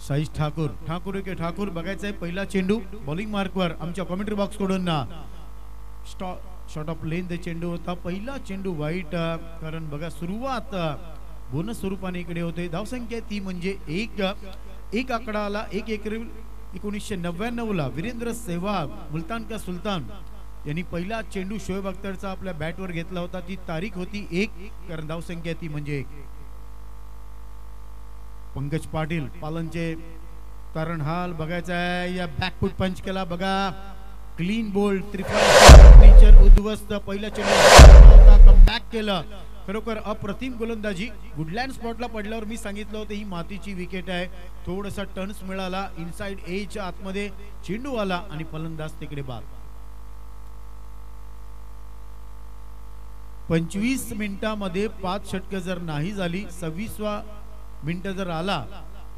साईश ठाकूर के ठाकूर बघायचंय पहिला चेंडू बॉलिंग मार्कवर आमच्या कमेंट्री बॉक्स कडून शॉट ऑफ लेंथ चेंडू होता पहिला चेंडू वाईट कारण बघा सुरुवात बोनस स्वरूपाने इकडे होते धावसंख्या ती म्हणजे एक आकडा आला 1 एप्रिल 1999 ला वीरेंद्र सेहवाग मुल्तान का सुलतान यांनी पहिला चेंडू शोएब अख्तरचा आपल्या बॅटवर घेतला होता ती तारीख होती 1 कारण धावसंख्या ती म्हणजे 1 पंकज पाटील पालनचे तारणहाल बघायचा आहे या बॅकफुट पंच केला बघा क्लीन बोल्ड त्रिफळ उद्ध्वस्त पहिला चेंडू कमबॅक केलं खरोखर अप्रतिम गोलंदाजी गुडलँड स्पॉटला पडल्यावर मी सांगितलं होतं ही मातीची विकेट आहे थोडासा टर्न्स मिळाला इनसाइड एजच्या आतमध्ये चेंडू आला आणि फलंदाज तिकडे बाद 25 मिनिटांमध्ये 5 षटके जर नाही झाली 26वा मिनिट जर आला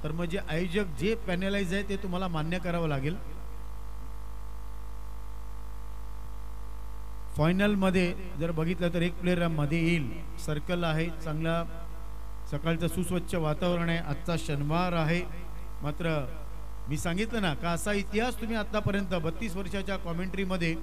तर म्हणजे आयोजक जे पॅनलाइज आहे ते तुम्हाला मान्य करावं लागेल फायनल मध्ये जर बघितलं तर एक प्लेयर मध्ये येईल सर्कल आहे चांगला सकाळचं सुस्वच्छ वातावरण आहे आजचा शनिवार आहे मात्र मी सांगितलं ना का असा इतिहास तुम्ही आतापर्यंत 32 वर्षाच्या कॉमेंट्री मध्ये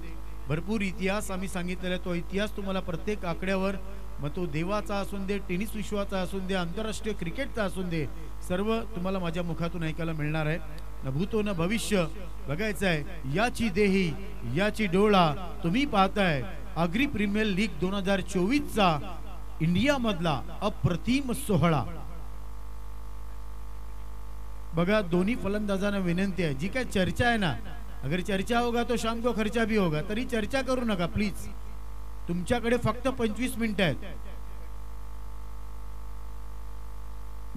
भरपूर इतिहास आम्ही सांगितलेला तो इतिहास तुम्हाला प्रत्येक आकड्यावर मग तो देवाचा असून दे टेनिस विश्वाचा असून दे आंतरराष्ट्रीय क्रिकेटचा असून दे सर्व तुम्हाला माझ्या मुखातून ऐकायला मिळणार आहे न भूतो न भविष्य बघायचं आहे याची देही याची डोळा तुम्ही पाहताय आगरी प्रीमियर लीग 2024 चा इंडिया मधला अप्रतिम सोहळा बघा दोन्ही फलंदाजांना विनंती आहे जी काय चर्चा आहे ना अगर चर्चा होगा तो शाम को खर्चा भी होगा तरी चर्चा करू नका प्लीज तुमच्याकडे फक्त 25 मिनिटं आहेत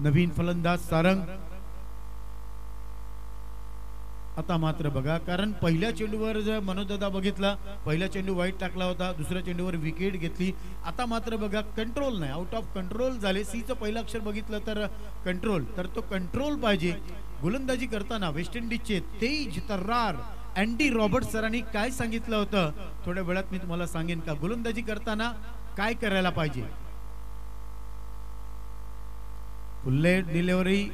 नवीन फलंदाज सारंग आता मात्र बघा कारण पहिल्या चेंडूवर जर मनोदादा बघितला पहिला चेंडू वाईट टाकला होता दुसऱ्या चेंडूवर विकेट घेतली आता मात्र बघा कंट्रोल नाही आउट ऑफ कंट्रोल झाले सी चं पहिलं अक्षर बघितलं तर कंट्रोल तर तो कंट्रोल पाहिजे गोलंदाजी करताना वेस्ट इंडिजचे तेज तर्रार अँडी रॉबर्ट सरांनी काय सांगितलं होतं थोड्या वेळात मी तुम्हाला सांगेन का गोलंदाजी करताना काय करायला पाहिजे फुल्ले डिलिव्हरी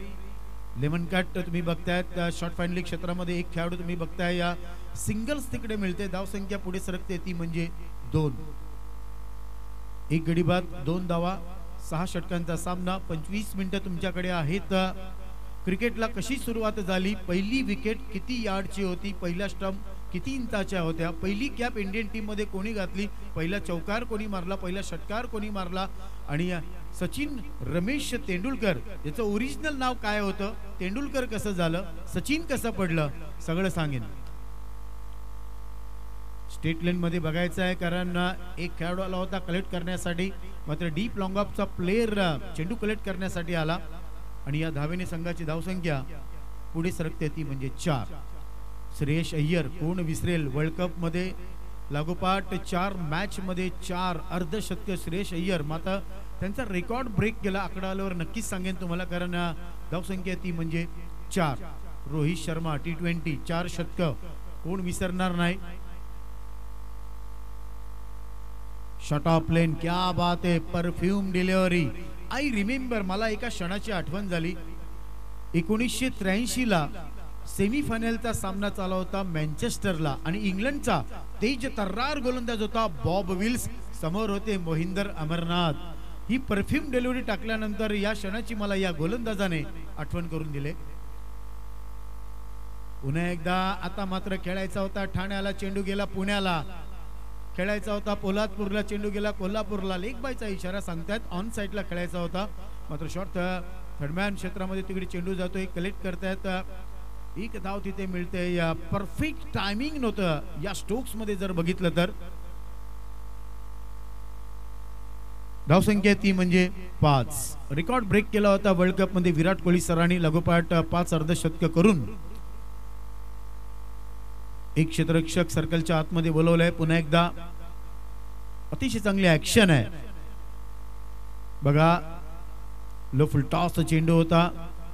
लेमन कट तुम्ही बघतायत शॉर्ट फायनलिंग क्षेत्रामध्ये एक खेळाडू तुम्ही बघताय या सिंगल्स तिकडे मिळते धावसंख्या पुढे सरकते ती म्हणजे 2 एक गडी बाद 2 धावा 6 षटकांचा सामना 25 मिनिटं तुमच्याकडे आहेत क्रिकेटला कशी सुरुवात झाली पहिली विकेट किती यार्डची होती पहिला स्टंप किती इंचाच्या होत्या पहिली कॅप इंडियन टीम मध्ये कोणी घातली पहिला चौकार कोणी मारला पहिला षटकार कोणी मारला आणि सचिन रमेश तेंडुलकर याचं ओरिजिनल नाव काय होतं तेंडुलकर कसं झालं सचिन कसं पडलं सगळं सांगेन स्टेट लेन मध्ये बघायचं आहे कारण एक खेळाडू आला होता कलेक्ट करण्यासाठी मात्र डीप लॉंग ऑफचा प्लेयर चेंडू कलेक्ट करण्यासाठी आला आणि या धावेने संघाची धावसंख्या पुढे सरकते ती म्हणजे 4 श्रेयस अय्यर कोण विसरेल वर्ल्ड कप मध्ये लागोपाठ 4 मॅच मध्ये 4 अर्धशतक श्रेयस अय्यर मात्र त्यांचा रेकॉर्ड ब्रेक केला आकडा आल्यावर नक्कीच सांगेन तुम्हाला कारण धावसंख्या ती म्हणजे 4 रोहित शर्मा T20 4 शतक कोण विसरणार नाही शॉट ऑफ लेन क्या बात है परफ्यूम डिलिव्हरी आई रिमेंबर मला एका क्षणाची आठवण झाली 1983 ला सेमीफायनलचा सामना चालला होता मँचेस्टरला आणि इंग्लंडचा तेज तर्रार गोलंदाज होता बॉब विल्स समोर होते मोहिंदर अमरनाथ ही परफ्यूम डिलिव्हरी टाकल्यानंतर या क्षणाची मला या गोलंदाजाने आठवण करून दिले पुन्हा एकदा आता मात्र खेळायचा होता ठाण्याला चेंडू गेला पुण्याला खेळायचा होता पोलादपूरला चेंडू गेला कोल्हापूरला लेग बायचा इशारा सांगतात ऑन साइडला खेळायचा होता मात्र शॉर्ट थर्डमॅन क्षेत्रामध्ये तिकडे चेंडू जातोय कलेक्ट करतायत एक धाव तिथे मिळते या परफेक्ट टायमिंग नव्हतं या स्ट्रोक्स मध्ये जर बघितलं तर धावसंख्या ती म्हणजे 5 रेकॉर्ड ब्रेक केला होता वर्ल्ड कप मध्ये विराट कोहली सरांनी लागोपाठ 5 अर्धशतक करून एक क्षेत्ररक्षक सर्कलच्या आतमध्ये बोलवलंय पुन्हा एकदा अतिशय चांगली ऍक्शन आहे बघा लो फुल टॉस चेंडू होता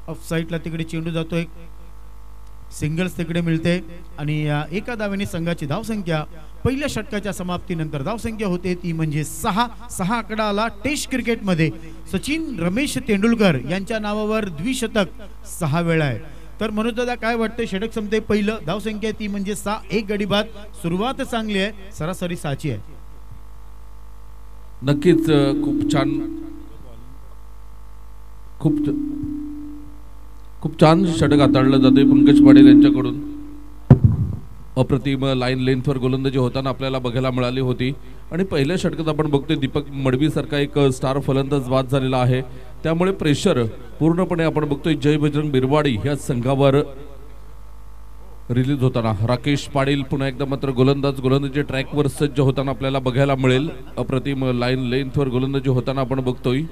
ऑफ साइडला तिकडे चेंडू जातोय सिंगल्स तिकडे मिळते आणि एका धावेने संघाची धावसंख्या पहिल्या षटकाच्या समाप्तीनंतर धावसंख्या होते ती म्हणजे 6 आकडा आला टेस्ट क्रिकेटमध्ये सचिन रमेश तेंडुलकर यांच्या नावावर द्विशतक 6 वेळा आहे तर मनोज दादा काय वाटतं, षटक संपते पहिलं, धावसंख्या ती म्हणजे 6, 1 गडी बाद. सुरुवात चांगली आहे, सरासरी 6ची आहे. नक्कीच खूप छान, खूप छान षटक हाताळलं जाते पंकज पाटील यांच्याकडून. अप्रतिम लाईन लेंथवर गोलंदाजी होताना आपल्याला बघायला मिळाली होती. आणि पहिल्या षटकात आपण बघतोय दीपक मडवी सारखा एक स्टार फलंदाज बाद झालेला आहे. त्यामुळे प्रेशर पूर्णपणे आपण बघतोय जय बजरंग बिरवाडी ह्या संघावर रिलीज होताना. राकेश पाटील पुन्हा एकदा मात्र गोलंदाजी ट्रॅकवर सज्ज होताना आपल्याला बघायला मिळेल. अप्रतिम लाईन लेंथवर गोलंदाजी होताना आपण बघतोय.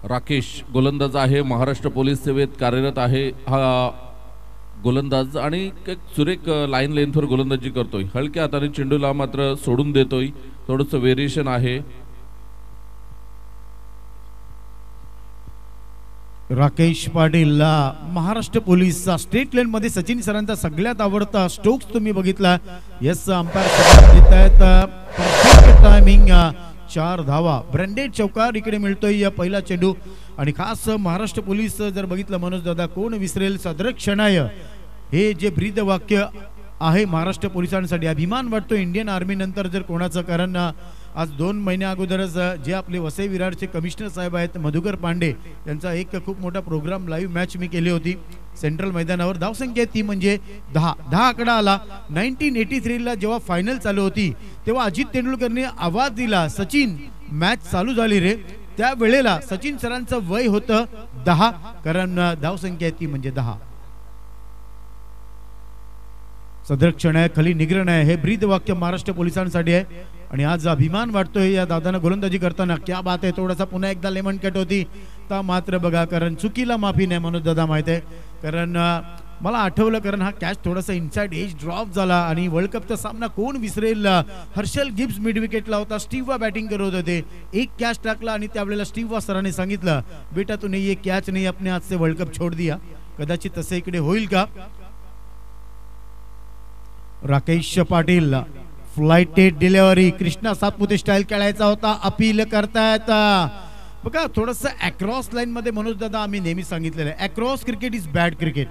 राकेश गोलंदाज आहे, महाराष्ट्र पोलीस सेवेत कार्यरत आहे हा गोलंदाज आणि एक सुरेख लाईन लेंथवर गोलंदाजी करतोय. हलक्या हाताने चेंडूला मात्र सोडून देतोय, थोडंसं व्हेरिएशन आहे. राकेश पाटील महाराष्ट्र पोलीसचा स्टेट लेन मध्ये सचिन सरांचा सगळ्यात आवडता स्ट्रोक्स तुम्ही बघितला. यस अंपायर देत आहेत परफेक्ट टायमिंग, 4 धावा. ब्रँडेड चौकार इकडे मिळतोय या पहिला चेंडू. आणि खास महाराष्ट्र पोलीस जर बघितलं मनोज दादा, कोण विसरेल सदरक्षणाय हे जे ब्रीद वाक्य आहे महाराष्ट्र पोलिसांसाठी. अभिमान वाटतो इंडियन आर्मी नंतर जर कोणाचं, कारण आज 2 महिन्या अगोदरच जे आपले वसई विरारचे कमिशनर साहेब आहेत मधुकर पांडे यांचा एक खूप मोठा प्रोग्राम लाईव्ह मॅच मी केली होती सेंट्रल मैदानावर. धावसंख्या ती म्हणजे 10 आकडा आला. 1983ला जेव्हा फायनल चालू होती तेव्हा अजित तेंडुलकरने आवाज दिला, सचिन मॅच चालू झाली रे. त्या वेळेला सचिन सरांचं वय होतं 10, कारण धावसंख्या ती म्हणजे 10. सदरक्षण आहे, खाली निग्रहण आहे, हे ब्रीद वाक्य महाराष्ट्र पोलिसांसाठी आहे. आणि आज अभिमान वाटतोय या दादांना गोलंदाजी करताना. क्या बात आहे. थोडासा पुन्हा एकदा लेमन कट होती तर मात्र बघा, कारण चुकीला माफी नाही मनोज दादा माहित आहे. कारण मला आठवलं, कारण हा कॅच थोडासा इनसाइड एज ड्रॉप झाला. आणि वर्ल्ड कपचा सामना कोण विसरेल, हर्षल गिब्स मिड विकेटला होता, स्टीव्हा बॅटिंग करत होते. एक कॅच टाकला आणि त्यावेळेला स्टीव्हा सरांनी सांगितलं, बेटा तू नाही, ये कॅच नाही, अपने हात से वर्ल्ड कप छोड़ दिया. कदाचित तसे इकडे होईल का. Rakesh Patil flighted delivery, Krishna Satpute style खेळायचा होता, अपील करतायत. बघा थोडंसं अक्रॉस लाईन मध्ये मनोज दादा आम्ही नेहमी सांगितलेलं आहे, across cricket is bad cricket.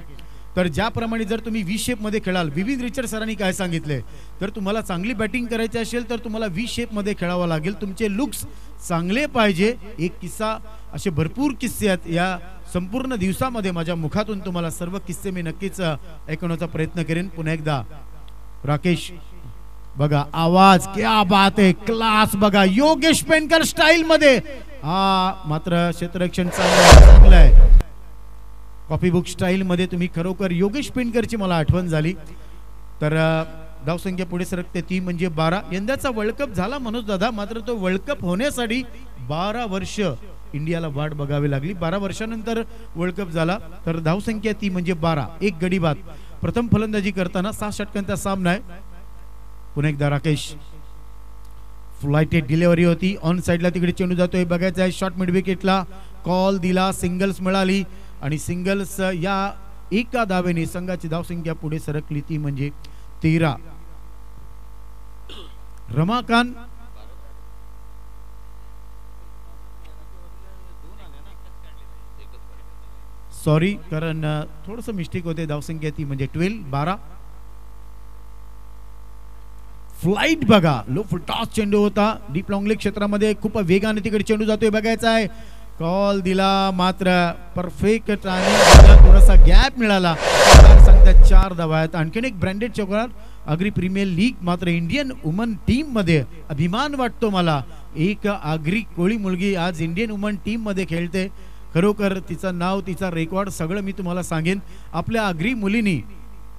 तर ज्याप्रमाणे जर तुम्ही व्ही शेप मध्ये खेळाल, विविध रिचर्ड सरांनी काय सांगितले, तर तुम्हाला चांगली बॅटिंग करायची असेल तर तुम्हाला व्ही शेप मध्ये खेळावं लागेल. तुमचे लुक्स चांगले पाहिजे. एक किस्सा, असे भरपूर किस्से आहेत या संपूर्ण दिवसामध्ये माझ्या मुखातून तुम्हाला सर्व किस्से मी नक्कीच ऐकवण्याचा प्रयत्न करेन. पुन्हा एकदा राकेश बघा, आवाज क्या बात आहे, क्लास बघा, योगेश पेनकर स्टाईल मध्ये. हा मात्र क्षेत्ररक्षण चांगलं आहे, कॉपी बुक स्टाईल मध्ये. तुम्ही खरोखर योगेश पेनकरची मला आठवण झाली. तर धावसंख्या पुढे सरकते ती म्हणजे 12. यंदाचा वर्ल्ड कप झाला मनोज दादा, मात्र तो वर्ल्ड कप होण्यासाठी 12 वर्ष इंडियाला वाट बघावी लागली. 12 वर्षानंतर वर्ल्ड कप झाला. तर धावसंख्या ती म्हणजे 12, 1 गडी बाद. प्रथम फलंदाजी करताना 6 षटकांचा सामना आहे. पुन्हा एकदा राकेश, फ्लाइटेड डिलिव्हरी होती, ऑन साइडला तिकडे चेंडू जातोय, बघायचा आहे. शॉर्ट मिड विकेटला कॉल दिला, सिंगल्स मिळाली. आणि सिंगल्स या एका धावेने संघाची धावसंख्या पुढे सरकली ती म्हणजे 13. रमाकांत सॉरी, कारण थोडंसं मिस्टेक होते. धावसंख्या ती म्हणजे 12. फ्लाइट बघा, लो फुल टॉस चेंडू होता, डीप लॉंग लेग क्षेत्रामध्ये खूप वेगाने तिकडे चेंडू जातोय, बघायचा आहे. कॉल दिला, मात्र परफेक्ट टायमिंग, थोडासा गॅप मिळाला. सांगतात 4 धावा आहेत. आणखीन एक ब्रँडेड चौकार आगरी प्रीमियर लीग. मात्र इंडियन वुमन टीम मध्ये अभिमान वाटतो मला, एक आगरी कोळी मुलगी आज इंडियन वुमन टीम मध्ये खेळते. खरोखर तिचं नाव, तिचा रेकॉर्ड सगळं मी तुम्हाला सांगेन. आपल्या आगरी मुलींनी,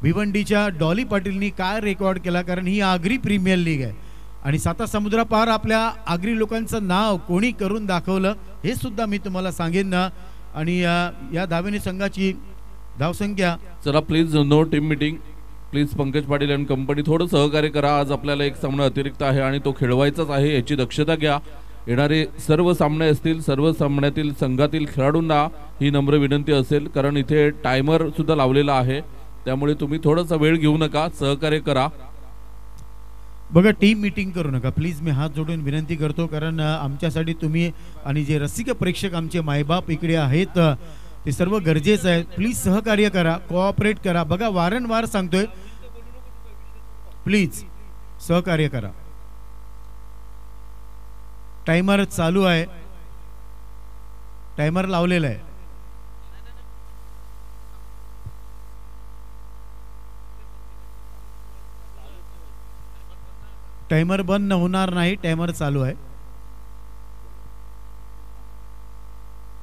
भिवंडीच्या डॉली पाटीलनी काय रेकॉर्ड केला, कारण ही आगरी प्रीमियर लीग आहे. आणि 7 समुद्रापार आपल्या आगरी लोकांचं नाव कोणी करून दाखवलं हे सुद्धा मी तुम्हाला सांगेन ना. आणि या धावेने संघाची धावसंख्या. चला please no team meeting, please Pankaj Patil and company थोडं सहकार्य करा. आज आपल्याला एक सामना अतिरिक्त आहे आणि तो खेळवायचाच आहे, याची दक्षता घ्या. येणारे सर्व सामने असतील, सर्व सामन्यातील संघातील खेळाडूंना ही नम्र विनंती असेल, कारण इथे टायमर सुद्धा लावलेला आहे. त्यामुळे तुम्ही थोडासा वेळ घेऊ नका, सहकार्य करा. बघा, टीम मीटिंग करू नका प्लीज, मी हात जोडून विनंती करतो, कारण आमच्यासाठी तुम्ही आणि जे रसिक प्रेक्षक आमचे मायबाप इकडे आहेत ते सर्व गरजेचं आहे. प्लीज सहकार्य करा, कोऑपरेट करा. बघा, वारंवार सांगतोय, प्लीज सहकार्य करा. टाइमर चालू आहे, टाइमर लावलेला आहे. टाइमर बंद होणार नाही, टाइमर चालू आहे.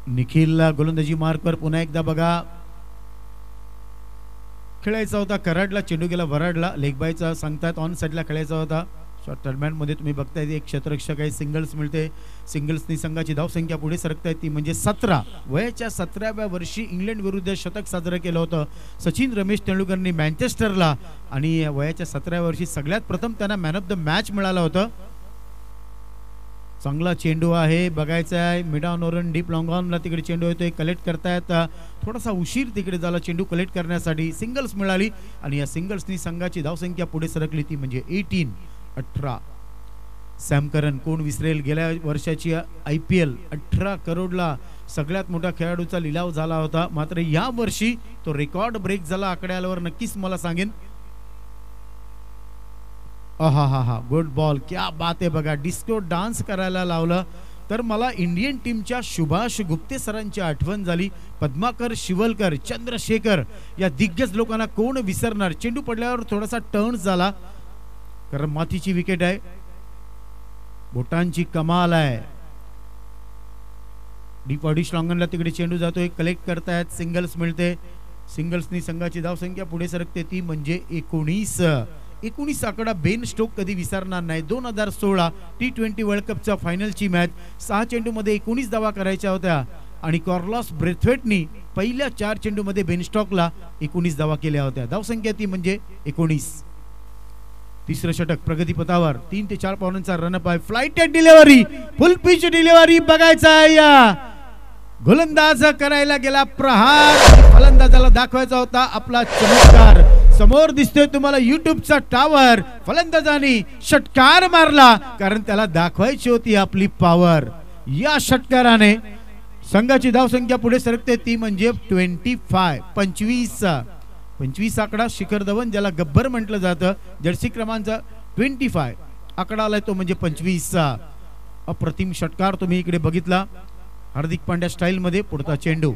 निखिल गोलंदाजी मार्कवर पुन्हा एकदा बघा, खेळायचा होता कराडला, चेंडू गेला वराडला. लेग बायचा सांगतात ऑन साईडला खेळायचा होता. शॉर्ट टर्नमॅन मध्ये तुम्ही बघताय एक क्षेत्ररक्षक आहे, सिंगल्स मिळते. सिंगल्सनी संघाची धावसंख्या पुढे सरकताय, ती म्हणजे 17. वयाच्या 17व्या वर्षी इंग्लंड विरुद्ध शतक साजरं केलं होतं सचिन रमेश तेंडुलकरनी मँचेस्टरला, आणि वयाच्या 17व्या वर्षी सगळ्यात प्रथम त्यांना मॅन ऑफ द मॅच मिळालं होतं. चांगला चेंडू आहे, बघायचा आहे. Mid on Oran deep long ऑनला तिकडे चेंडू येतोय, कलेक्ट करतायत. थोडासा उशीर तिकडे झाला चेंडू कलेक्ट करण्यासाठी. सिंगल्स मिळाली आणि या सिंगल्सनी संघाची धावसंख्या पुढे सरकली, ती म्हणजे 18. सॅम करन, कोण विसरेल, गेल्या वर्षाची IPL 18 करोडला सगळ्यात मोठा खेळाडूचा लिलाव झाला होता. मात्र या वर्षी तो रेकॉर्ड ब्रेक झाला. आकडे आल्यावर नक्कीच मला सांगेन. हा गुड बॉल, क्या बात आहे. बघा, डिस्को डान्स करायला लावलं तर मला इंडियन टीमच्या सुभाष गुप्ते सरांची आठवण झाली. पद्माकर, शिवलकर, चंद्रशेखर या दिग्गज लोकांना कोण विसरणार. चेंडू पडल्यावर थोडासा टर्न झाला, कारण मातीची विकेट आहे. बोटांची कमाल आहे. डीप ऑडिश लॉंगनला तिकडे चेंडू जातोय, कलेक्ट करतायत. सिंगल्स मिळते. सिंगल्सनी संघाची धावसंख्या पुढे सरकते, ती म्हणजे 19 आकडा बेन स्टोक कधी विसरणार नाही. 2016 T20 वर्ल्ड कपच्या फायनलची मॅच, 6 चेंडूमध्ये 19 धावा करायच्या होत्या आणि कार्लोस ब्रेथवेटनी पहिल्या 4 चेंडूमध्ये बेन स्टॉकला 19 धावा केल्या होत्या. धावसंख्या ती म्हणजे 19. तिसरं षटक प्रगतीपथावर, 3 ते 4 पावलांचा रनअप आहे. फ्लाइट डिलिव्हरी, फुल पिच डिलिव्हरी, बघायचा आहे. गोलंदाज करायला गेला प्रहार, फलंदाजाला दाखवायचा होता आपला चमत्कार. समोर दिसतोय तुम्हाला युट्यूबचा टावर. फलंदाजाने षटकार मारला, कारण त्याला दाखवायची होती आपली पॉवर. या षटकाराने संघाची धावसंख्या पुढे सरकते, ती म्हणजे 25 आकडा. शिखर धवन, ज्याला गब्बर म्हटलं जातं, जर्सी क्रमांक 25 आकडा आलाय, तो म्हणजे 25. अप्रतिम षटकार तुम्ही इकडे बघितला, हार्दिक पांड्या स्टाईल मध्ये. पुढचा चेंडू,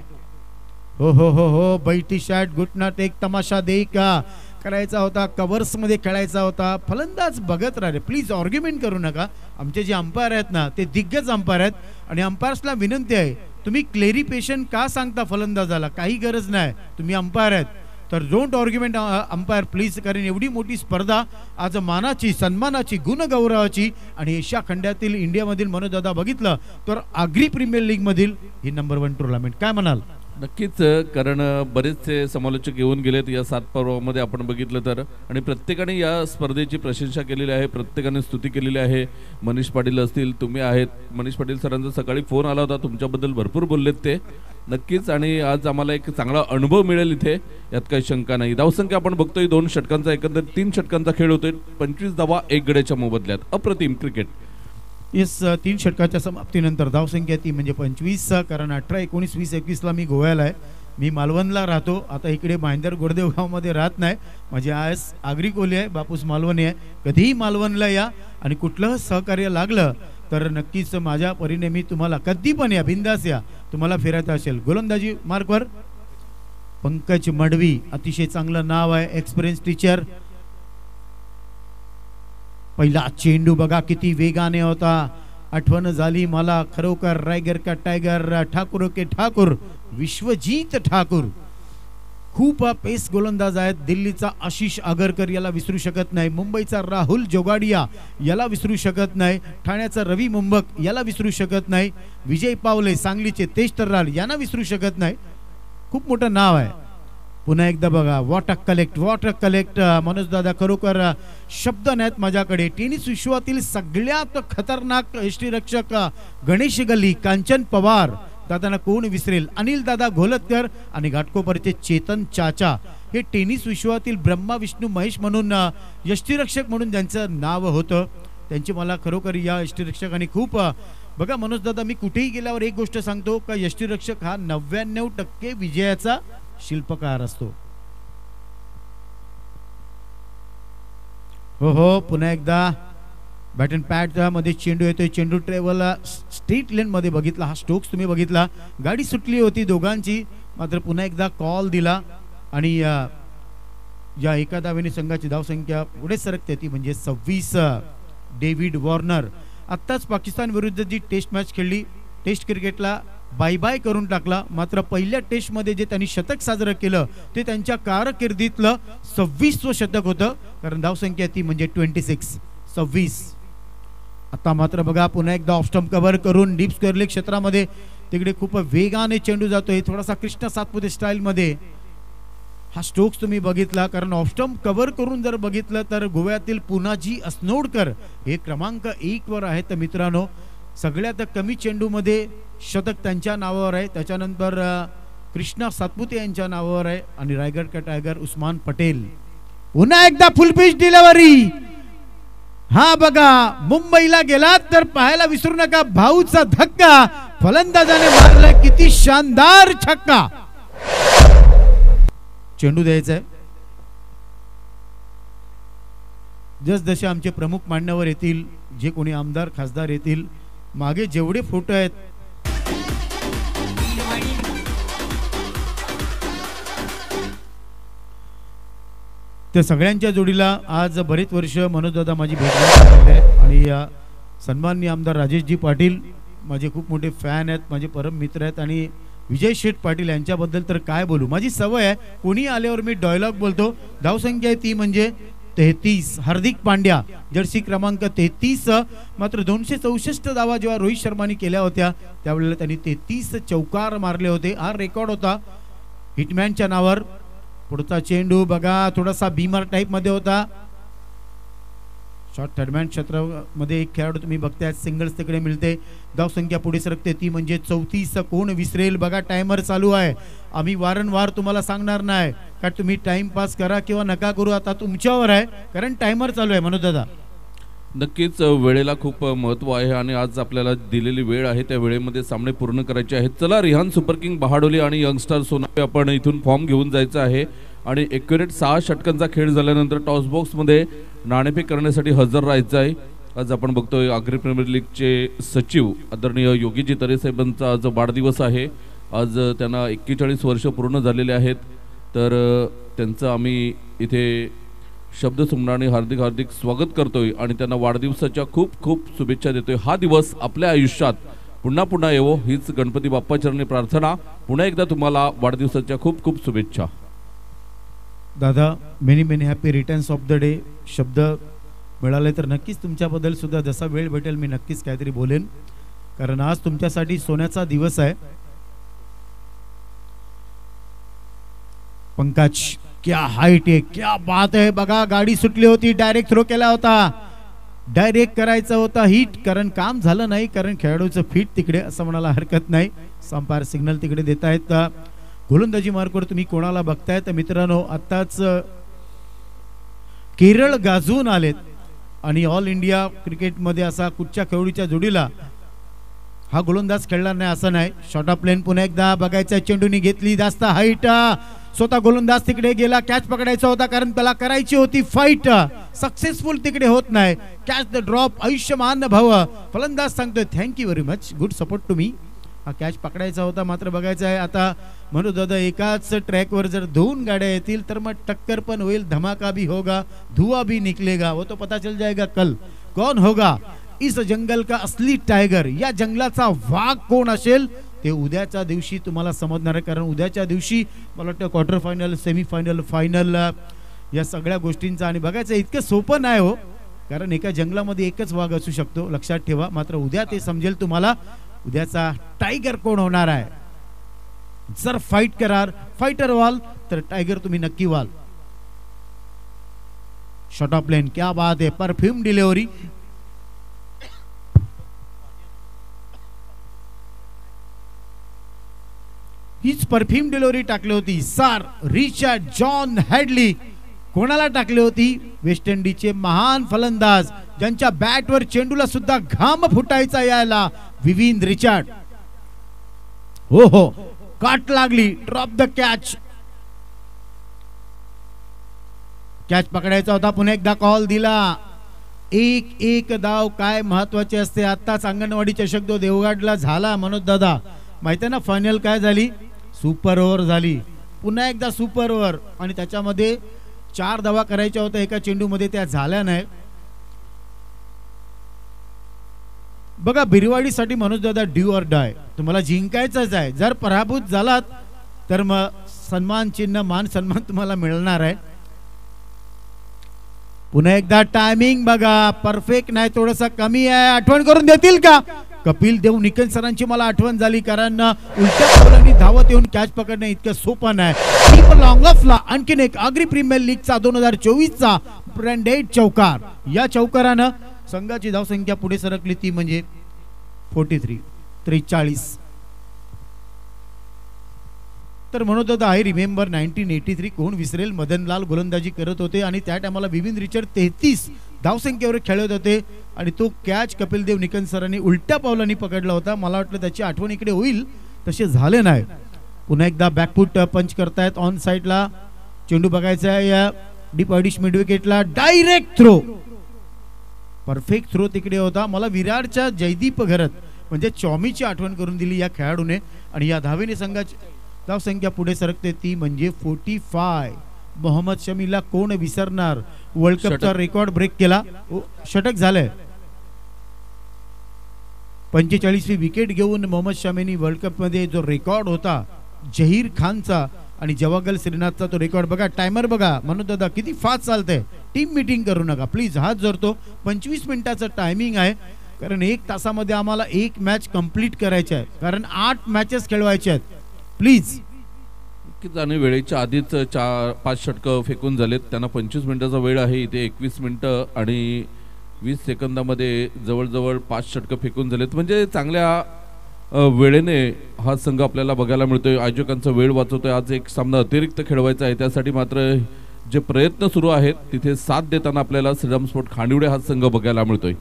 हो बैठी शॉट, घुटना टेक, तमाशा दे का करायचा होता, कव्हर्स मध्ये खेळायचा होता. फलंदाज बघत राहिले, प्लीज आर्ग्युमेंट करू नका. आमचे जे अंपायर आहेत ना, ते दिग्गज अंपायर आहेत आणि अंपायर्सला विनंती आहे, तुम्ही क्लेरिफिकेशन का सांगता फलंदाजाला, काही गरज नाही. तुम्ही अंपायर आहेत तर डोंट आर्ग्युमेंट अंपायर प्लीज, कारण एवढी मोठी स्पर्धा आज मानाची, सन्मानाची, गुणगौरवाची आणि एशिया खंडातील इंडियामधील मनोदादा बघितलं तर आग्री प्रीमियर लीग मधील ही नंबर 1 टुर्नामेंट. काय म्हणाल? नक्कीच, कारण बरेचसे समालोचक येऊन गेलेत या 7 पर्वामध्ये आपण बघितलं तर, आणि प्रत्येकाने या स्पर्धेची प्रशंसा केलेली आहे, प्रत्येकाने स्तुती केलेली आहे. मनीष पाटील असतील, तुम्ही आहेत. मनीष पाटील सरांचा सकाळी फोन आला होता, तुमच्याबद्दल भरपूर बोललेत ते. नक्कीच, आणि आज आम्हाला एक चांगला अनुभव मिळेल इथे, यात काही शंका नाही. धावसंख्या आपण बघतोय 2 षटकांचा, एकंदर 3 षटकांचा खेळ होतोय. 25 धावा 1 गड्याच्या मोबदल्यात. अप्रतिम क्रिकेट. येस, 3 षटकाच्या समाप्तीनंतर धावसंख्या ती म्हणजे 25. कारण 18, 19, 20, 21ला मी गोव्याला आहे, मी मालवणला राहतो. आता इकडे माहिंदर गोडदेव गावमध्ये राहत नाही. माझी आयस आगरी कोली आहे, बापूस मालवणी आहे. कधीही मालवणला या आणि कुठलं सहकार्य लागलं तर नक्कीच माझ्या परीने मी तुम्हाला, कधी पण या, बिंदास या, तुम्हाला फिरायचं असेल. गोलंदाजी मार्कवर पंकज मडवी, अतिशय चांगलं नाव आहे, एक्सपिरियन्स टीचर. पहिला चेंडू बघा किती वेगाने होता. आठवण झाली मला खरोखर रायगर का टायगर, ठाकूर के ठाकूर, विश्वजीत ठाकूर. खूप पेस गोलंदाज आहेत. दिल्लीचा आशिष आगरकर याला विसरू शकत नाही, मुंबईचा राहुल जोगाडिया याला विसरू शकत नाही, ठाण्याचा रवी मुंबक याला विसरू शकत नाही, विजय पावले सांगलीचे तेज तर्राल यांना विसरू शकत नाही. खूप मोठं नाव आहे. पुन्हा एकदा बघा, वॉटर कलेक्ट. मनोज दादा, खरोखर शब्द नाहीत माझ्याकडे. टेनिस विश्वातील सगळ्यात खतरनाक यष्टीरक्षक गणेश गल्ली, कांचन पवार दादांना कोण विसरेल. अनिल दादा घोलतकर आणि घाटकोपरचे चेतन चाचा हे टेनिस विश्वातील ब्रह्मा विष्णू महेश म्हणून यष्टिरक्षक म्हणून ज्यांचं नाव होतं, त्यांची मला खरोखर या यष्टिरक्षकांनी खूप बघा मनोज दादा, मी कुठेही गेल्यावर एक गोष्ट सांगतो का यष्टिरक्षक हा 99% विजयाचा शिल्पकार असतो. हो, पुन्हा एकदा बॅट अँड पॅड मध्ये चेंडू येतोय. चेंडू ट्रेवल स्ट्रीट लेन मध्ये बघितला. हा स्टोक्स तुम्ही बघितला, गाडी सुटली होती दोघांची, मात्र पुन्हा एकदा कॉल दिला आणि या एका धावेने संघाची धावसंख्या पुढे सरकते ती म्हणजे 26. डेव्हिड वॉर्नर आत्ताच पाकिस्तान विरुद्ध जी टेस्ट मॅच खेळली, टेस्ट क्रिकेटला बाय बाय करून टाकला, मात्र पहिल्या टेस्ट मध्ये जे त्यांनी शतक साजरं केलं ते त्यांच्या कारकिर्दीतलं 26वं शतक होतं, कारण धावसंख्या ती म्हणजे 26. आता मात्र बघा पुन्हा एकदा ऑफ स्टंप कव्हर करून डीप स्क्वेअर लेग क्षेत्रामध्ये तिकडे खूप वेगाने चेंडू जातोय, थोडासा कृष्ण सातपुते स्टाईल मध्ये. हा स्ट्रोक्स तुम्ही बघितला, कारण ऑफ स्टंप कव्हर करून जर बघितलं तर गोव्यातील पुनाजी अस्नोडकर हे क्रमांक 1 वर आहेत. तर मित्रांनो, सगळ्यात कमी चेंडू मध्ये शतक त्यांच्या नावावर आहे, त्याच्यानंतर कृष्णा सातपुते यांच्या नावावर आहे आणि रायगड का टायगर उस्मान पटेल. पुन्हा एकदा फुल पिच डिलिव्हरी. हा बघा, मुंबईला गेलात तर पाहायला विसरू नका भाऊचा धक्का, फलंदाजाने मारला किती शानदार छक्का. चेंडू द्यायचा आहे. जसजसे आमचे प्रमुख मान्यवर येतील, जे कोणी आमदार खासदार येतील, मागे जेवढे फोटो आहेत त्या सगळ्यांच्या जोडीला आज बरेच वर्ष मनोजदादा माझी भेट आहे आणि सन्माननीय आमदार राजेशजी पाटील माझे खूप मोठे फॅन आहेत, माझे परम मित्र आहेत आणि विजय शेठ पाटील यांच्याबद्दल तर काय बोलू. माझी सवय आहे, कोणी आल्यावर मी डायलॉग बोलतो. धावसंख्या आहे ती म्हणजे 33. हार्दिक पांड्या जर्सी क्रमांक 33, मात्र 264 धावा जेव्हा रोहित शर्माने केल्या होत्या त्यावेळेला त्यांनी 33 चौकार मारले होते. हा रेकॉर्ड होता हिटमॅनच्या नावावर. पुढचा चेंडू बघा, थोडासा बीमर टाइप मध्ये होता. शॉर्ट थर्डमॅन क्षेत्रामध्ये एक खेळाडू तुम्ही बघताय, सिंगल्स तिकडे मिळते. धावसंख्या पुढे सरकते ती म्हणजे 34. कोण विसरेल. बघा टायमर चालू आहे. आम्ही वारंवार तुम्हाला सांगणार नाही का तुम्ही टाइमपास करा किंवा नका करू, आता तुमच्यावर आहे, कारण टायमर चालू आहे. मनोज दादा, नक्कीच वेळेला खूप महत्त्व आहे आणि आज आपल्याला दिलेली वेळ आहे त्या वेळेमध्ये सामने पूर्ण करायचे आहेत. चला, रिहान सुपर किंग बहाडोली आणि यंगस्टर सोनावे आपण इथून फॉर्म घेऊन जायचं आहे आणि एक्युरेट 6 षटकांचा खेळ झाल्यानंतर टॉस बॉक्समध्ये नाणेफेक करण्यासाठी हजर राहायचं आहे. आज आपण बघतोय आग्रा प्रीमियर लीगचे सचिव आदरणीय योगीजी तरे साहेबांचा आज वाढदिवस आहे. आज त्यांना 41 वर्ष पूर्ण झालेले आहेत, तर त्यांचं आम्ही इथे शब्दसुमनाने हार्दिक हार्दिक स्वागत करतोय आणि त्यांना वाढदिवसाच्या खूप खूप शुभेच्छा देतोय. हा दिवस आपल्या आयुष्यात पुन्हा पुन्हा येवो हीच गणपती बाप्पाचरणी प्रार्थना. पुन्हा एकदा तुम्हाला वाढदिवसाच्या खूप खूप शुभेच्छा. दादा, many many happy returns of the day. शब्द मिळाले तर नक्कीच तुमच्याबद्दल सुद्धा जसा वेळ भेटेल मी नक्कीच काहीतरी बोलेन, कारण आज तुमच्यासाठी सोन्याचा दिवस आहे. पंकज, क्या हाइट आहे, क्या बात आहे. बघा, गाडी सुटली होती, डायरेक्ट थ्रो केला होता, डायरेक्ट करायचा होता हिट, कारण काम झालं नाही, कारण खेळाडूचं फिट तिकडे असं म्हणायला हरकत नाही. संपायर सिग्नल तिकडे देत आहेत. गोलंदाजी मार्कवर तुम्ही कोणाला बघताय तर मित्रांनो, आताच केरळ गाजून आलेत आणि ऑल इंडिया क्रिकेटमध्ये असा कुठच्या खेळाडूच्या जोडीला हा गोलंदाज खेळणार नाही असं नाही. शॉर्ट ऑफ प्लेन पुन्हा एकदा बघायचा, चेंडूनी घेतली जास्त हाईट, स्वतः गोलंदाज तिकडे गेला, कॅच पकडायचा होता कारण त्याला करायची होती फाईट, सक्सेसफुल तिकडे होत नाही. कॅच द ड्रॉप, आयुष्यमान भव. फलंदाज सांगतोय thank you very much, good support to me. हा कॅच पकडायचा होता, मात्र बघायचं आहे आता म्हणून दादा एकाच ट्रॅकवर जर 2 गाड्या येतील तर मग टक्कर पण होईल, धमाका भी होगा, धुआं भी निकलेगा, वो तो पता चल जाएगा कल कौन होगा इस जंगल का असली टायगर. या जंगलाचा वाघ कोण असेल ते उद्याच्या दिवशी तुम्हाला समजणार आहे, कारण उद्याच्या दिवशी मला वाटतं क्वार्टर फायनल, सेमीफायनल, फायनल या सगळ्या गोष्टींचा. आणि बघायचं इतकं सोपं नाही हो, कारण एका जंगलामध्ये एकच वाघ असू शकतो, लक्षात ठेवा. मात्र उद्या ते समजेल तुम्हाला उद्याचा टायगर कोण होणार आहे. जर फाईट करार, फायटर व्हाल तर टायगर तुम्ही नक्की व्हाल. शॉर्ट ऑफ प्लेन, क्या बात है, परफ्यूम डिलिव्हरी. हीच परफ्यूम डिलिव्हरी टाकली होती सर रिचर्ड जॉन हॅडली. कोणाला टाकली होती? वेस्ट इंडिजचे महान फलंदाज ज्यांच्या बॅटवर चेंडूला सुद्धा घाम फुटायचा यायला, विविन रिचर्ड. हो हो, काट लागली, ड्रॉप द कॅच. कॅच पकडायचा होता, पुन्हा एकदा कॉल दिला. एक धाव काय महत्वाचे असते. आताच अंगणवाडी चषक तो देवगडला झाला मनोज दादा, माहिती ना फायनल काय झाली? सुपर ओव्हर झाली. पुन्हा एकदा सुपर ओव्हर, आणि त्याच्यामध्ये 4 धावा करायच्या होत्या एका चेंडू मध्ये, त्या झाल्या नाही. बघा बिरवाडीसाठी मनोज दादा ड्यू ऑर डाय, तुम्हाला जिंकायचंच आहे. जर पराभूत झालात तर मग सन्मान चिन्ह, मान सन्मान तुम्हाला मिळणार आहे. पुन्हा एकदा टायमिंग बघा, परफेक्ट नाही, थोडासा कमी आहे. आठवण करून देतील का? कपिल देव निकन सरांची मला आठवण झाली, कारण उलट्या बॉलांनी धावत येऊन कॅच पकडणं इतकं सोपं नाही. लॉंग ऑफला आणखीन एक आगरी प्रीमियर लीगचा 2024चा ब्रँडेड चौकार. या चौकारानं संघाची धावसंख्या पुढे सरकली, ती म्हणजे 43. तर म्हणत होता आय रिमेंबर 1983, कोण विसरेल, मदनलाल गोलंदाजी करत होते आणि त्या टायमाला विविन रिचर्ड 33 धावसंख्येवर खेळत होते आणि तो कॅच कपिल देव निकन सरांनी उलट्या पावलांनी पकडला होता. मला वाटलं त्याची आठवण इकडे होईल, तसे झाले नाही. पुन्हा एकदा बॅकफूट पंच करतायत ऑन साइडला. चेंडू बघायचा आहे या डीप अडिश मिड विकेटला, डायरेक्ट थ्रो, परफेक्ट थ्रो तिकडे होता. मला विराटच्या जयदीप घरत म्हणजे चॉमीची आठवण करून दिली या खेळाडूने, आणि या धावेने संघाची धावसंख्या पुढे सरकते, ती म्हणजे 45. मोहम्मद शमीला कोण विसरणार? वर्ल्ड कपचा रेकॉर्ड ब्रेक केला, षटक झालंय. 45वी विकेट घेऊन मोहम्मद शमीनी वर्ल्ड कप मध्ये जो रेकॉर्ड होता जहीर खानचा आणि जवागल श्रीनाथचा, तो रेकॉर्ड बघा. टायमर बघा मनोज दादा किती फास्ट चालतंय. टीम मीटिंग करू नका प्लीज, हात जोडतो. 25 मिनिटाचं टायमिंग आहे, कारण 1 तासामध्ये आम्हाला 1 मॅच कंप्लीट करायची आहे, कारण 8 मॅचेस खेळवायचे आहेत. प्लीज. जाणे वेळेच्या आधीच 4-5 षटकं फेकून झालेत. त्यांना 25 मिनिटाचा वेळ आहे. इथे 21 मिनिटं आणि 20 सेकंदामध्ये जवळजवळ 5 षटकं फेकून झालेत. म्हणजे चांगल्या वेळेने हा संघ आपल्याला बघायला मिळतोय. आयोजकांचा वेळ वाचवतोय. आज एक सामना अतिरिक्त खेळवायचा आहे, त्यासाठी मात्र जे प्रयत्न सुरू आहेत तिथे साथ देताना आपल्याला श्रीराम स्पोर्ट खांडिवडे हा संघ बघायला मिळतोय.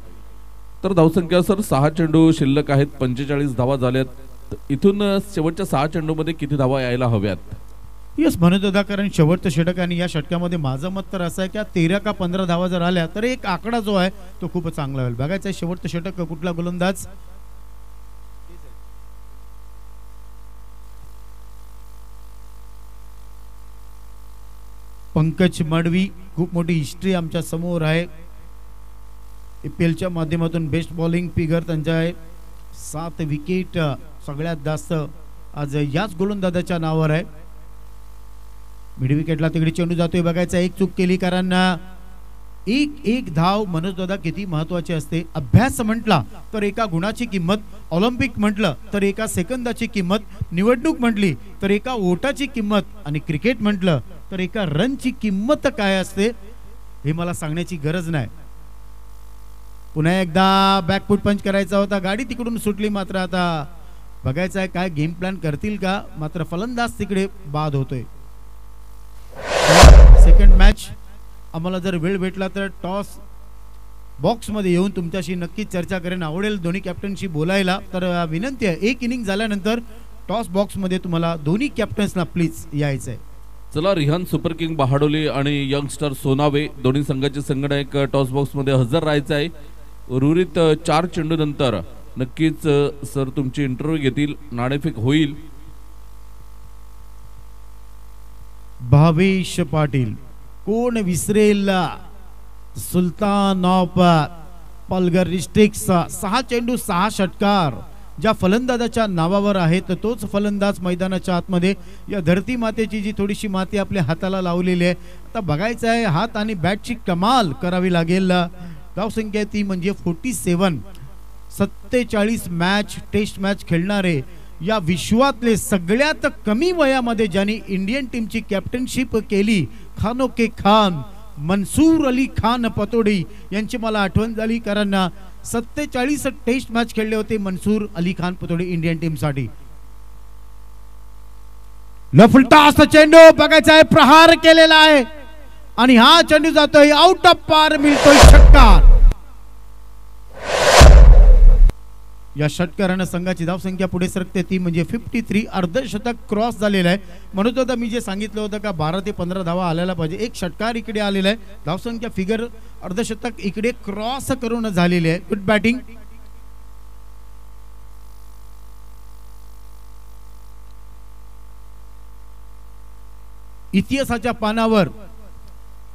तर धावसंख्या सर 6 चेंडू शिल्लक आहेत, 45 धावा झाल्यात. इथून शेवटच्या 6 चेंडूमध्ये किती धावा यायला हव्यात? यस म्हणत होता, कारण शेवटचं षटक आणि या षटकामध्ये माझं मत तर असं आहे की 13 का 15 धावा जर आल्या तर एक आकडा जो आहे तो खूप चांगला होईल. बघायचं आहे शेवटचं षटक कुठला गोलंदाज. पंकज मडवी, खूप मोठी हिस्ट्री आमच्या समोर आहे. IPLच्या माध्यमातून बेस्ट बॉलिंग फिगर त्यांच्या आहे. 7 विकेट सगळ्यात जास्त आज याच गोलंदाजाच्या नावावर आहे. मिड विकेटला तिकडे चेंडू जातोय. बघायचा, एक चूक केली, कारण एक धाव मनोज दादा किती महत्वाची असते. अभ्यास म्हटला तर एका गुणाची किंमत, ऑलिम्पिक म्हटलं तर एका सेकंदाची किंमत, निवडणूक म्हटली तर एका वोटाची किंमत, आणि क्रिकेट म्हटलं तर एका रनची किंमत काय असते हे मला सांगण्याची गरज नाही. पुन्हा एकदा बॅकफूट पंच करायचा होता, गाडी तिकडून सुटली. मात्र आता बघायचं आहे काय गेम प्लॅन करतील का. मात्र फलंदाज तिकडे बाद होतोय. सेकंड मॅच आम्हाला जर वेळ भेटला तर टॉस बॉक्स मध्ये येऊन तुमच्याशी नक्की चर्चा करेन. आवडेल दोन्ही कॅप्टनशी बोलायला. तर विनंती आहे, एक इनिंग झाल्यानंतर टॉस बॉक्स मध्ये तुम्हाला दोन्ही कॅप्टन्सना प्लीज यायचंय. चला, रिहान सुपर किंग बहाडोली आणि यंगस्टर सोनावे दोन्ही संघाचे संघटक टॉस बॉक्स मध्ये हजर राहायचं आहे. उर्वरित 4 चेंडू नंतर नक्कीच सर तुमची इंटरव्ह्यू घेतील, नाणेफेक होईल. भावेश पाटील, कोण विसरेल सुलतान ऑफ पालघर डिस्ट्रिक्टचा 6 चेंडू 6 षटकार ज्या फलंदाजाच्या नावावर आहेत तोच फलंदाज मैदानाच्या आतमध्ये. या धरती मातेची जी थोडीशी माती आपल्या हाताला लावलेली आहे, आता बघायचं आहे हात आणि बॅटची कमाल करावी लागेल. धावसंख्या ती म्हणजे 47. 47 मॅच टेस्ट मॅच खेळणारे या विश्वातले सगळ्यात कमी वयामध्ये ज्यांनी इंडियन टीमची कॅप्टनशिप केली, खानो के खान मनसूर अली खान पतोडी यांची मला आठवण झाली, कारण 47 टेस्ट मॅच खेळले होते मनसूर अली खान पतोडी इंडियन टीम साठी. लफलता असा चेंडू बघायचा आहे, प्रहार केलेला आहे आणि हा चेंडू जातोय आउट ऑफ पार, मिळतोय षटकार. या षटकारानं संघाची धावसंख्या पुढे सरकते ती म्हणजे 53. अर्धशतक क्रॉस झालेलं आहे. म्हणत होता मी जे सांगितलं होतं का 12 ते 15 धावा आलेला पाहिजे. एक षटकार इकडे आलेला आहे, धावसंख्या फिगर अर्धशतक इकडे क्रॉस करून झालेली आहे. Good batting. इतिहासाच्या पानावर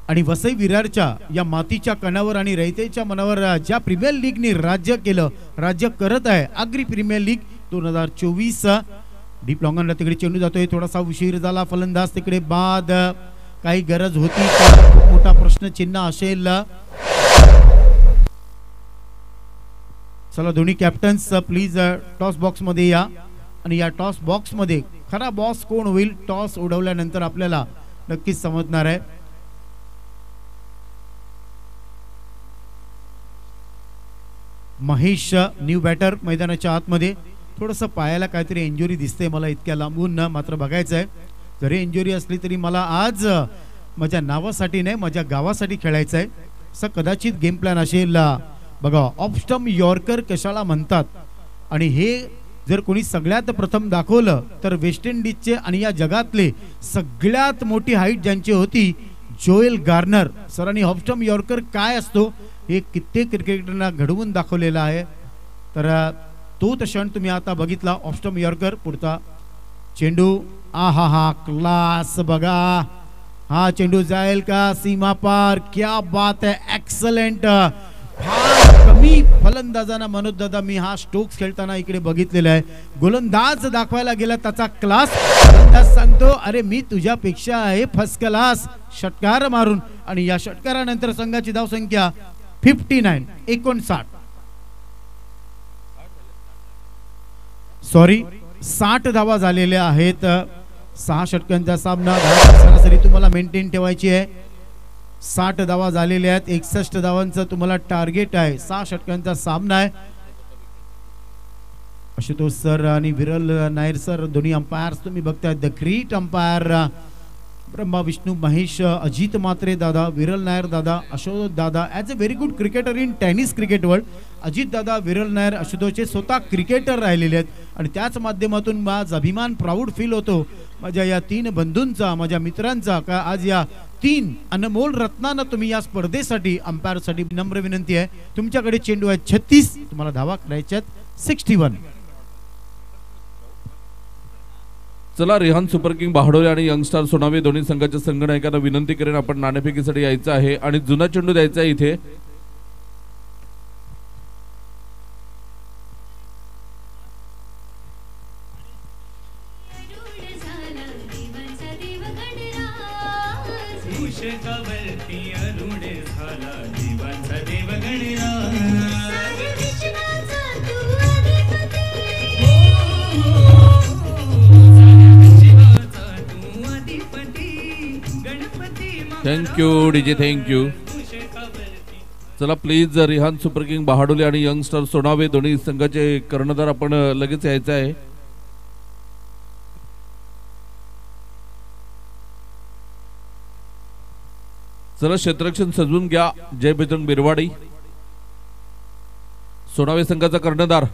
आणि वसई विरारच्या या मातीच्या कणावर आणि रयतेच्या मनावर ज्या प्रीमियर लीगने राज्य केलं, राज्य करत आहे आग्री प्रीमियर लीग 2024. डीप लॉंगनला तिकडे चेंडू जातोय, थोडासा उशीर झाला, फलंदाज तिकडे बाद, काही गरज होती का, खूप मोठा प्रश्न चिन्ह असेल. चला दोन्ही कॅप्टन्स प्लीज टॉस बॉक्स मध्ये या आणि या टॉस बॉक्स मध्ये खरा बॉस कोण होईल टॉस उडवल्यानंतर आपल्याला नक्कीच समजणार आहे. महेश न्यू बॅटर मैदानाच्या आतमध्ये, थोडंसं पायाला काहीतरी इंजुरी दिसते मला इतक्या लांबून, मात्र बघायचं आहे. जरी इंजुरी असली तरी मला आज माझ्या नावासाठी नाही माझ्या गावासाठी खेळायचं आहे असं कदाचित गेम प्लॅन असेल. बघा ऑफ स्टंप यॉर्कर कशाला म्हणतात आणि हे जर कोणी सगळ्यात प्रथम दाखवलं तर वेस्ट इंडिजचे आणि या जगातले सगळ्यात मोठी हाईट ज्यांची होती जोएल गार्नर सरांनी ऑफ स्टंप यॉर्कर काय असतो हे कित्येक क्रिकेटरना घडवून दाखवलेला आहे. तर तो क्षण तुम्ही आता बघितला ऑफ स्टंप यॉर्कर. पुढचा चेंडू, आहा हा क्लास बघा, हा चेंडू जाईल का सीमा पार, क्या बात है, एक्सलेंट. कमी फलंदाजांना मनोज दादा मी हा स्टोक्स खेळताना इकडे बघितलेला आहे. गोलंदाज दाखवायला गेला त्याचा क्लास, फलंदाज सांगतो अरे मी तुझ्यापेक्षा आहे फर्स्ट क्लास, षटकार मारून. आणि या षटकारानंतर संघाची धावसंख्या 59 सॉरी 60 धावा झालेल्या आहेत. 6 षटकांचा सामना, सरासरी तुम्हाला मेंटेन ठेवायची आहे. 60 धावा झालेल्या आहेत, 61 धावांचं तुम्हाला टार्गेट आहे. 6 षटकांचा सामना आहे. आशुतोष सर आणि विरल नायर सर दोन्ही अंपायर्स तुम्ही बघताय. The great umpire Brahma Vishnu Mahesh, Ajit Matre दादा, विरल नायर दादा, आशुतोष दादा as a very good cricketer in tennis cricket world. Ajit दादा, विरल नायर, आशुतोषचे स्वतः क्रिकेटर राहिलेले आहेत आणि त्याच माध्यमातून माझा अभिमान प्राऊड फील होतो माझ्या या 3 बंधूंचा, माझ्या मित्रांचा का आज या 3 अनमोल रत्नांना तुम्ही या स्पर्धेसाठी अंपायरसाठी नम्र विनंती आहे. तुमच्याकडे चेंडू आहे 36, तुम्हाला धावा करायच्यात 61. चला रेहान सुपर किंग बहाडोले आणि यंगस्टार सोनावे दोन्ही संघाच्या संघनायकांना विनंती करेन आपण नाणेफेकीसाठी यायचं आहे आणि जुना चेंडू द्यायचा आहे इथे. Thank you DJ, thank you. चला प्लीज रिहान सुपर किंग बहाडोले आणि यंगस्टर सोनावे दोन्ही संघाचे कर्णधार आपण लगेच यायचं आहे. चला क्षेत्ररक्षण सजवून घ्या. जय बजरंग बिरवाडी सोनावे संघाचा कर्णधार.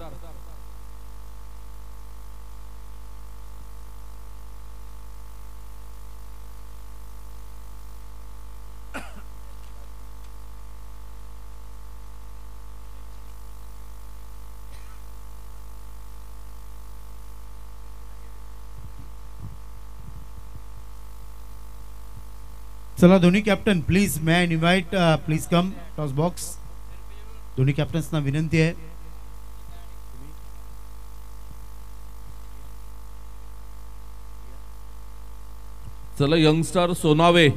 चला दोन्ही captain please may I invite please come toss box. दोन्ही कॅप्टन्सना विनंती आहे. चला young star Sonawe,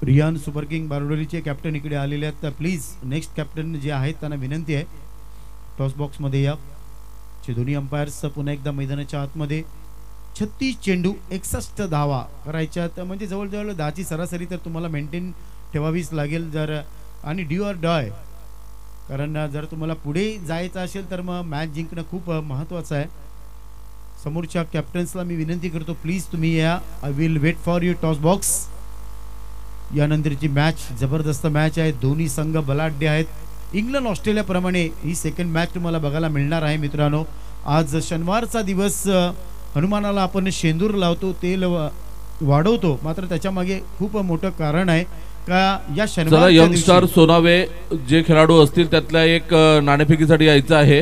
Riyan super king बारडोलीचे कॅप्टन इकडे आलेले आहेत. प्लीज नेक्स्ट कॅप्टन जे आहेत त्यांना विनंती आहे टॉस बॉक्स मध्ये या. जे दोन्ही अंपायर्स पुन्हा एकदा मैदानाच्या आतमध्ये. 36 चेंडू 61 धावा करायच्यात म्हणजे जवळजवळ 10ची सरासरी तर तुम्हाला मेंटेन ठेवावीच लागेल जर आणि ड्यू ऑर डाय. कारण जर तुम्हाला पुढे जायचं असेल तर मग मॅच जिंकणं खूप महत्त्वाचं आहे. समोरच्या कॅप्टन्सला मी विनंती करतो प्लीज तुम्ही या. I will wait for your toss box. यानंतरची मॅच जबरदस्त मॅच आहे. दोन्ही संघ बलाढ्य आहेत. इंग्लंड ऑस्ट्रेलिया प्रमाणे ही सेकंड मॅच तुम्हाला बघायला मिळणार आहे मित्रांनो. आज शनिवारचा दिवस. हनुमानाला आपण शेंदूर लावतो, तेल वाढवतो, मात्र त्याच्या मागे खूप मोठं कारण आहे का या शनिवार यंगस्टार सोनावे जे खेळाडू असतील त्यातल्या एक नाणेफेकीसाठी यायचं आहे.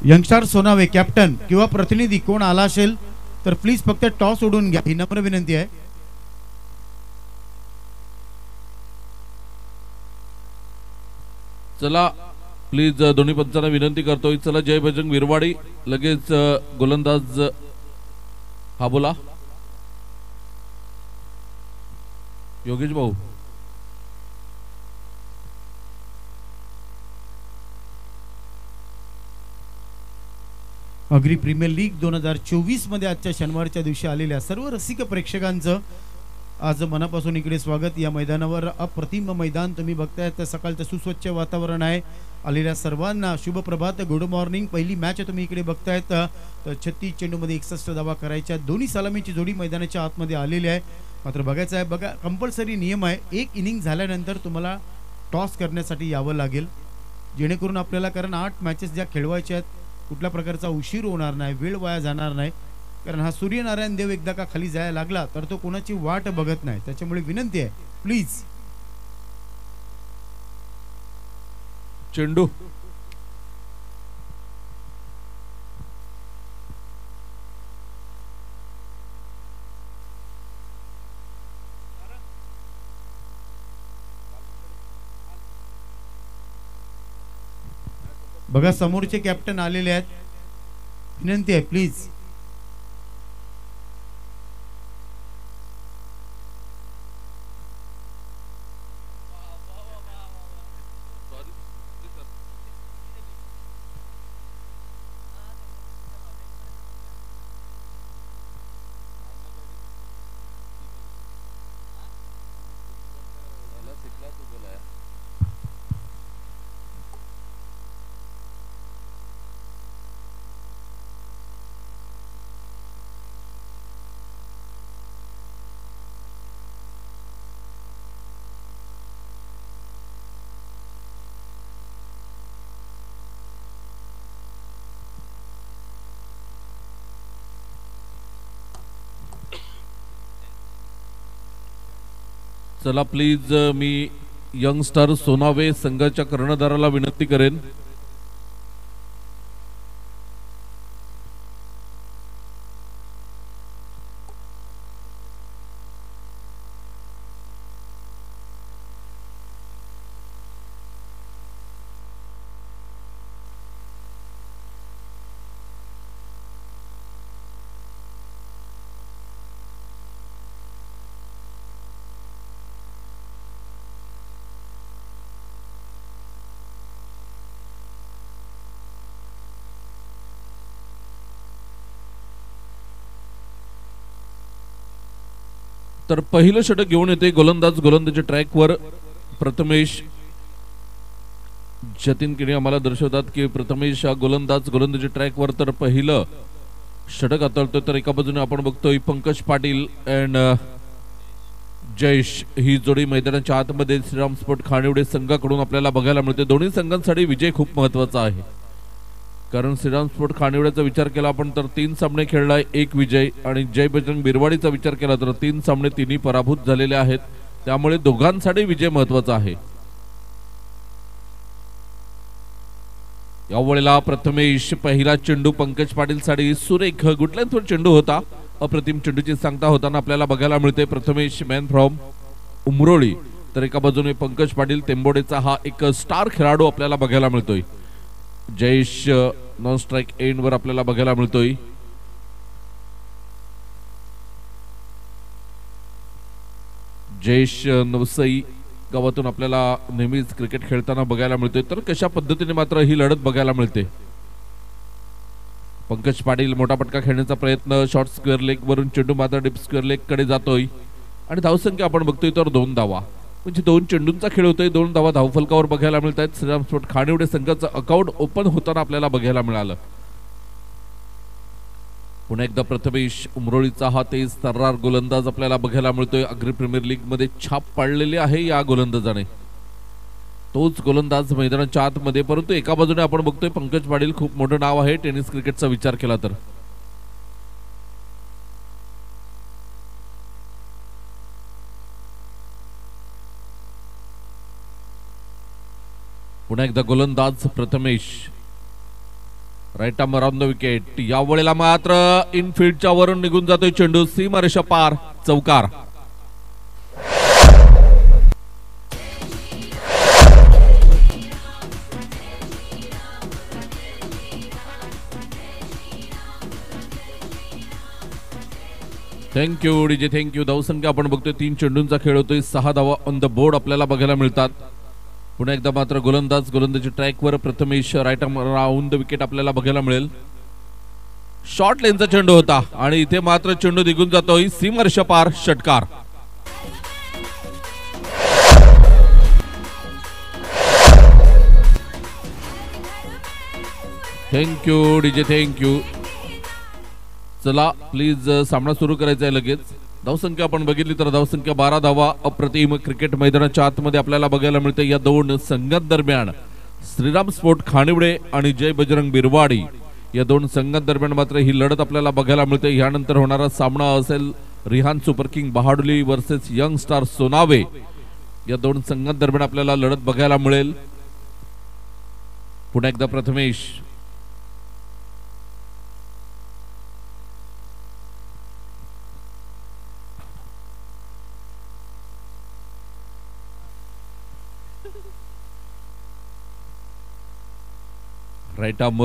यंगस्टार सोनावे कॅप्टन किंवा प्रतिनिधी कोण आला असेल तर प्लीज फक्त टॉस उडून घ्या, ही नम्र विनंती आहे. चला प्लीज दोन्ही पंचांना विनंती करतोय. चला जय बजरंग बिरवाडी लगेच गोलंदाज. हा बोला योगेश भाऊ. अग्री प्रीमियर लीग 2024 मध्ये आजच्या शनिवारच्या दिवशी आलेल्या सर्व रसिक प्रेक्षकांचं आज मनापासून इकडे स्वागत. या मैदानावर अप्रतिम मैदान तुम्ही बघताय. तर सकाळचं सुस्वच्छ वातावरण आहे. आलेल्या सर्वांना शुभ प्रभात, गुड मॉर्निंग. पहिली मॅच तुम्ही इकडे बघतायत. तर 36 चेंडूमध्ये 61 धावा करायच्या. दोन्ही सलामीची जोडी मैदानाच्या आतमध्ये आलेली आहे. मात्र बघायचं आहे, बघा कंपल्सरी नियम आहे, एक इनिंग झाल्यानंतर तुम्हाला टॉस करण्यासाठी यावं लागेल, जेणेकरून आपल्याला, कारण 8 मॅचेस ज्या खेळवायच्या आहेत, कुठल्या प्रकारचा उशीर होणार नाही, वेळ वाया जाणार नाही. कारण हा सूर्यनारायण देव एकदा का खाली जायला लागला तर तो कोणाची वाट बघत नाही. त्याच्यामुळे विनंती आहे प्लीज. चेंडू बघा समोरचे कॅप्टन आलेले आहेत, विनंती आहे प्लीज. चला प्लीज मी यंगस्टार सोनावे संघाच्या कर्णधाराला विनंती करेन, तर पहिलं षटक घेऊन येते गोलंदाजी ट्रॅकवर प्रथमेश. जतीन किणी आम्हाला दर्शवतात की प्रथमेश हा गोलंदाजी ट्रॅकवर तर पहिलं षटक हाताळतोय. तर एका बाजूने आपण बघतोय पंकज पाटील अँड जयेश ही जोडी मैदानाच्या आतमध्ये श्रीराम स्पोर्ट खानिवडे संघाकडून आपल्याला बघायला मिळते. दोन्ही संघांसाठी विजय खूप महत्वाचा आहे, कारण श्रीराम स्पोर्ट खानिवड्याचा विचार केला आपण तर 3 सामने खेळलाय, 1 विजय, आणि जय बजरंग बिरवाडीचा विचार केला तर 3 सामने तिन्ही पराभूत झालेले आहेत. त्यामुळे दोघांसाठी विजय महत्वाचा आहे. यावेळेला प्रथमेश पहिला चेंडू पंकज पाटील साठी सुरेख गुटल्यांवर चेंडू होता. अप्रतिम चेंडूची सांगता होताना आपल्याला बघायला मिळते. प्रथमेश मॅन फ्रॉम उमरोळी, तर एका बाजूने पंकज पाटील तेंबोडेचा हा एक स्टार खेळाडू आपल्याला बघायला मिळतोय. जयेश नॉन स्ट्राइक एंड वर आपल्याला बघायला मिळतोय. जयेश नवसई गावातून आपल्याला नेहमीच क्रिकेट खेळताना बघायला मिळतोय. तर कशा पद्धतीने मात्र ही लढत बघायला मिळते. पंकज पाटील मोठा पटका खेळण्याचा प्रयत्न, शॉर्ट स्क्वेअर लेग वरून चेंडू मात्र डीप स्क्वेअर लेग कडे जातोय आणि धावसंख्या आपण बघतोय तर 2 धावा, म्हणजे 2 चेंडूंचा खेळ होतोय. 2 धावा धावफलकावर बघायला मिळत आहेत. श्रीराम स्पोर्ट खानिवडे संघाचं अकाउंट ओपन होताना आपल्याला बघायला मिळालं. पुन्हा एकदा प्रथमेश उमरोळीचा हा तेज तर्रार गोलंदाज आपल्याला बघायला मिळतोय. अग्री प्रीमियर लीग मध्ये छाप पाडलेली आहे या गोलंदाजाने. तोच गोलंदाज मैदानाच्या आतमध्ये, परंतु एका बाजूने आपण बघतोय पंकज पाटील, खूप मोठं नाव आहे टेनिस क्रिकेटचा विचार केला तर. पुन्हा एकदा गोलंदाज Prathamesh, right arm around the wicket. या वेळेला मात्र इनफिल्डच्या वरून निघून जातोय चेंडू, सीमारेषा पार, चौकार. Thank you DJ, thank you. धावसंख्या आपण बघतोय 3 चेंडूंचा खेळ होतोय, 6 धावा ऑन द बोर्ड आपल्याला बघायला मिळतात. पुन्हा एकदा मात्र गोलंदाजी ट्रॅकवर Prathamesh, right arm round the wicket आपल्याला बघायला मिळेल. शॉर्ट लेनचा चेंडू होता आणि इथे मात्र चेंडू निघून जातोय, सीमारेषा पार, षटकार. Thank you DJ, thank you. चला प्लीज सामना सुरू करायचा आहे लगेच. धावसंख्या आपण बघितली तर धावसंख्या 12 धावा अप्रतिम क्रिकेट मैदानाच्या आतमध्ये आपल्याला बघायला मिळते. या दोन संघांदरम्यान श्रीराम स्पोर्ट खानिवडे आणि जय बजरंग बिरवाडी या दोन संघांदरम्यान मात्र ही लढत आपल्याला बघायला मिळते. यानंतर होणारा सामना असेल Rihan super king Bardoli versus young star Sonawe. या दोन संघांदरम्यान आपल्याला लढत बघायला मिळेल. पुन्हा एकदा Prathamesh, right arm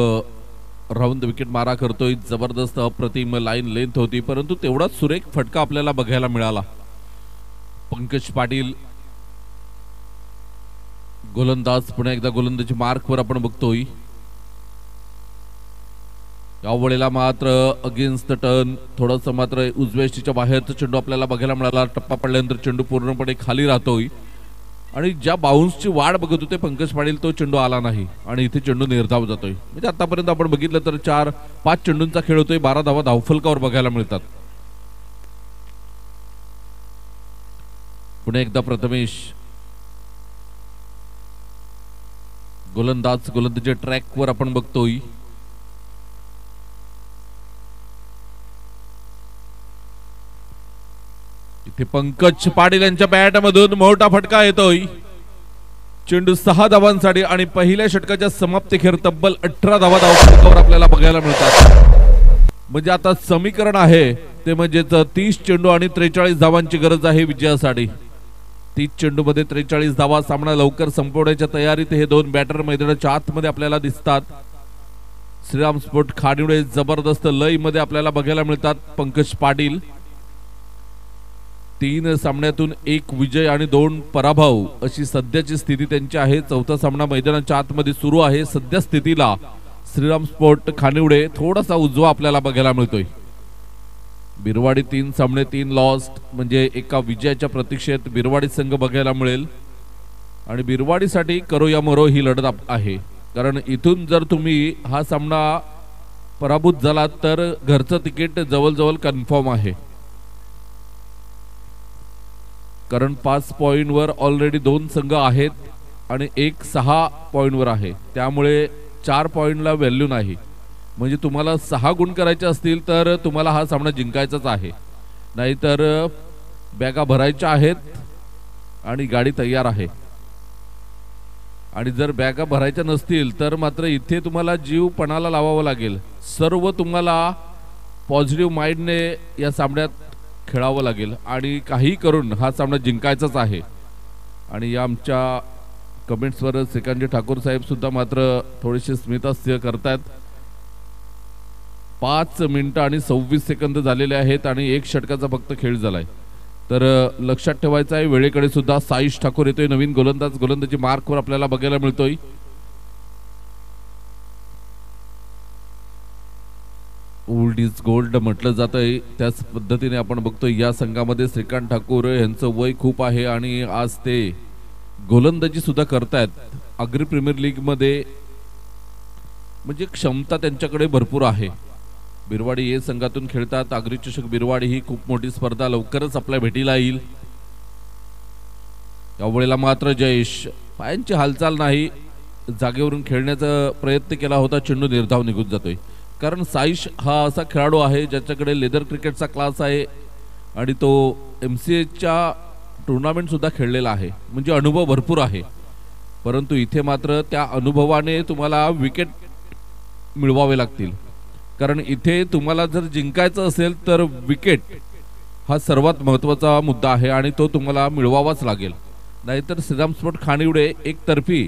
round the wicket मारा करतोय. जबरदस्त अप्रतिम लाईन लेंथ होती, परंतु तेवढाच सुरेख फटका आपल्याला बघायला मिळाला. पंकज पाटील गोलंदाज, पुन्हा एकदा गोलंदाजी मार्कवर आपण बघतोय. यावेळेला मात्र अगेन्स्ट द टर्न, थोडस मात्र उजव्या बाहेरचा चेंडू आपल्याला बघायला मिळाला. टप्पा पडल्यानंतर चेंडू पूर्णपणे खाली राहतोय आणि ज्या बाउन्सची वाट बघत होते पंकज पाटील, तो चेंडू आला नाही आणि इथे चेंडू निर्धाव जातोय. म्हणजे आतापर्यंत आपण बघितलं तर 4-5 चेंडूंचा खेळ होतोय, 12 धावा धावफलकावर बघायला मिळतात. पुन्हा एकदा प्रथमेश गोलंदाजी ट्रॅकवर आपण बघतोय. इथे पंकज पाटील यांच्या बॅटमधून मोठा फटका येतोय. चेंडू 6 धावांसाठी आणि पहिल्या षटकाच्या समाप्तीखेर तब्बल 18 धावा धावफलकावर आपल्याला बघायला मिळतात. म्हणजे आता समीकरण आहे ते म्हणजेच 30 चेंडू आणि 43 धावांची गरज आहे विजयासाठी. 30 चेंडू मध्ये 43 धावा. सामना लवकर संपवण्याच्या तयारीत हे दोन बॅटर मैदानाच्या आतमध्ये आपल्याला दिसतात. श्रीराम स्पोर्ट खानिवडे जबरदस्त लय मध्ये आपल्याला बघायला मिळतात. पंकज पाटील 3 सामन्यातून 1 विजय आणि 2 पराभव अशी सध्याची स्थिती त्यांची आहे. चौथा सामना मैदानाच्या आतमध्ये सुरू आहे. सध्या स्थितीला श्रीराम स्पोर्ट खानिवडे थोडासा उजवा आपल्याला बघायला मिळतोय. बिरवाडी 3 सामने 3 लॉस्ट, म्हणजे एका विजयाच्या प्रतीक्षेत बिरवाडी संघ बघायला मिळेल. आणि बिरवाडीसाठी करो या मरो ही लढत आहे, कारण इथून जर तुम्ही हा सामना पराभूत झाला तर घरचं तिकीट जवळजवळ कन्फर्म आहे. कारण 5 पॉइंटवर ऑलरेडी 2 संघ आहेत आणि 1 6 पॉइंटवर आहे. त्यामुळे 4 पॉइंटला व्हॅल्यू नाही. म्हणजे तुम्हाला 6 गुण करायचे असतील तर तुम्हाला हा सामना जिंकायचाच आहे, नाहीतर बॅगा भरायच्या आहेत आणि गाडी तयार आहे. आणि जर बॅगा भरायच्या नसतील तर मात्र इथे तुम्हाला जीव पणाला लावावं लागेल. सर्व तुम्हाला पॉझिटिव्ह माइंडने या सामन्यात खेळावं लागेल आणि काही करून हा सामना जिंकायचाच आहे. आणि या आमच्या कमेंट्सवर श्रीकांतजी ठाकूर साहेब सुद्धा मात्र थोडेसे स्मितहास्य करतात. 5 मिनिटं आणि 26 सेकंद झालेले आहेत आणि 1 षटकाचा फक्त खेळ झालाय. तर लक्षात ठेवायचं आहे वेळेकडे सुद्धा. साईश ठाकूर येतोय नवीन गोलंदाजी मार्कवर आपल्याला बघायला मिळतोय. ओल्ड इज गोल्ड म्हटलं जातंय, त्याच पद्धतीने आपण बघतोय या संघामध्ये श्रीकांत ठाकूर यांचं वय खूप आहे आणि आज ते गोलंदाजी सुद्धा करतायत. अग्री प्रीमियर लीग मध्ये म्हणजे क्षमता त्यांच्याकडे भरपूर आहे. बिरवाडी ए संघातून खेळतात. आगरी चषक बिरवाडी ही खूप मोठी स्पर्धा लवकरच आपल्या भेटीला येईल. यावेळेला मात्र जयेश पायांची हालचाल नाही, जागेवरून खेळण्याचा प्रयत्न केला होता, चेंडू निर्धाव निघून जातोय. कारण साईश हा असा खेळाडू आहे ज्याच्याकडे लेदर क्रिकेटचा क्लास आहे आणि तो MCAच्या टुर्नामेंट सुद्धा खेळलेला आहे, म्हणजे अनुभव भरपूर आहे. परंतु इथे मात्र त्या अनुभवाने तुम्हाला विकेट मिळवावे लागतील. कारण इथे तुम्हाला जर जिंकायचं असेल तर विकेट हा सर्वात महत्त्वाचा मुद्दा आहे आणि तो तुम्हाला मिळवावाच लागेल. नाहीतर श्रीराम स्पोर्ट खानिवडे एकतर्फी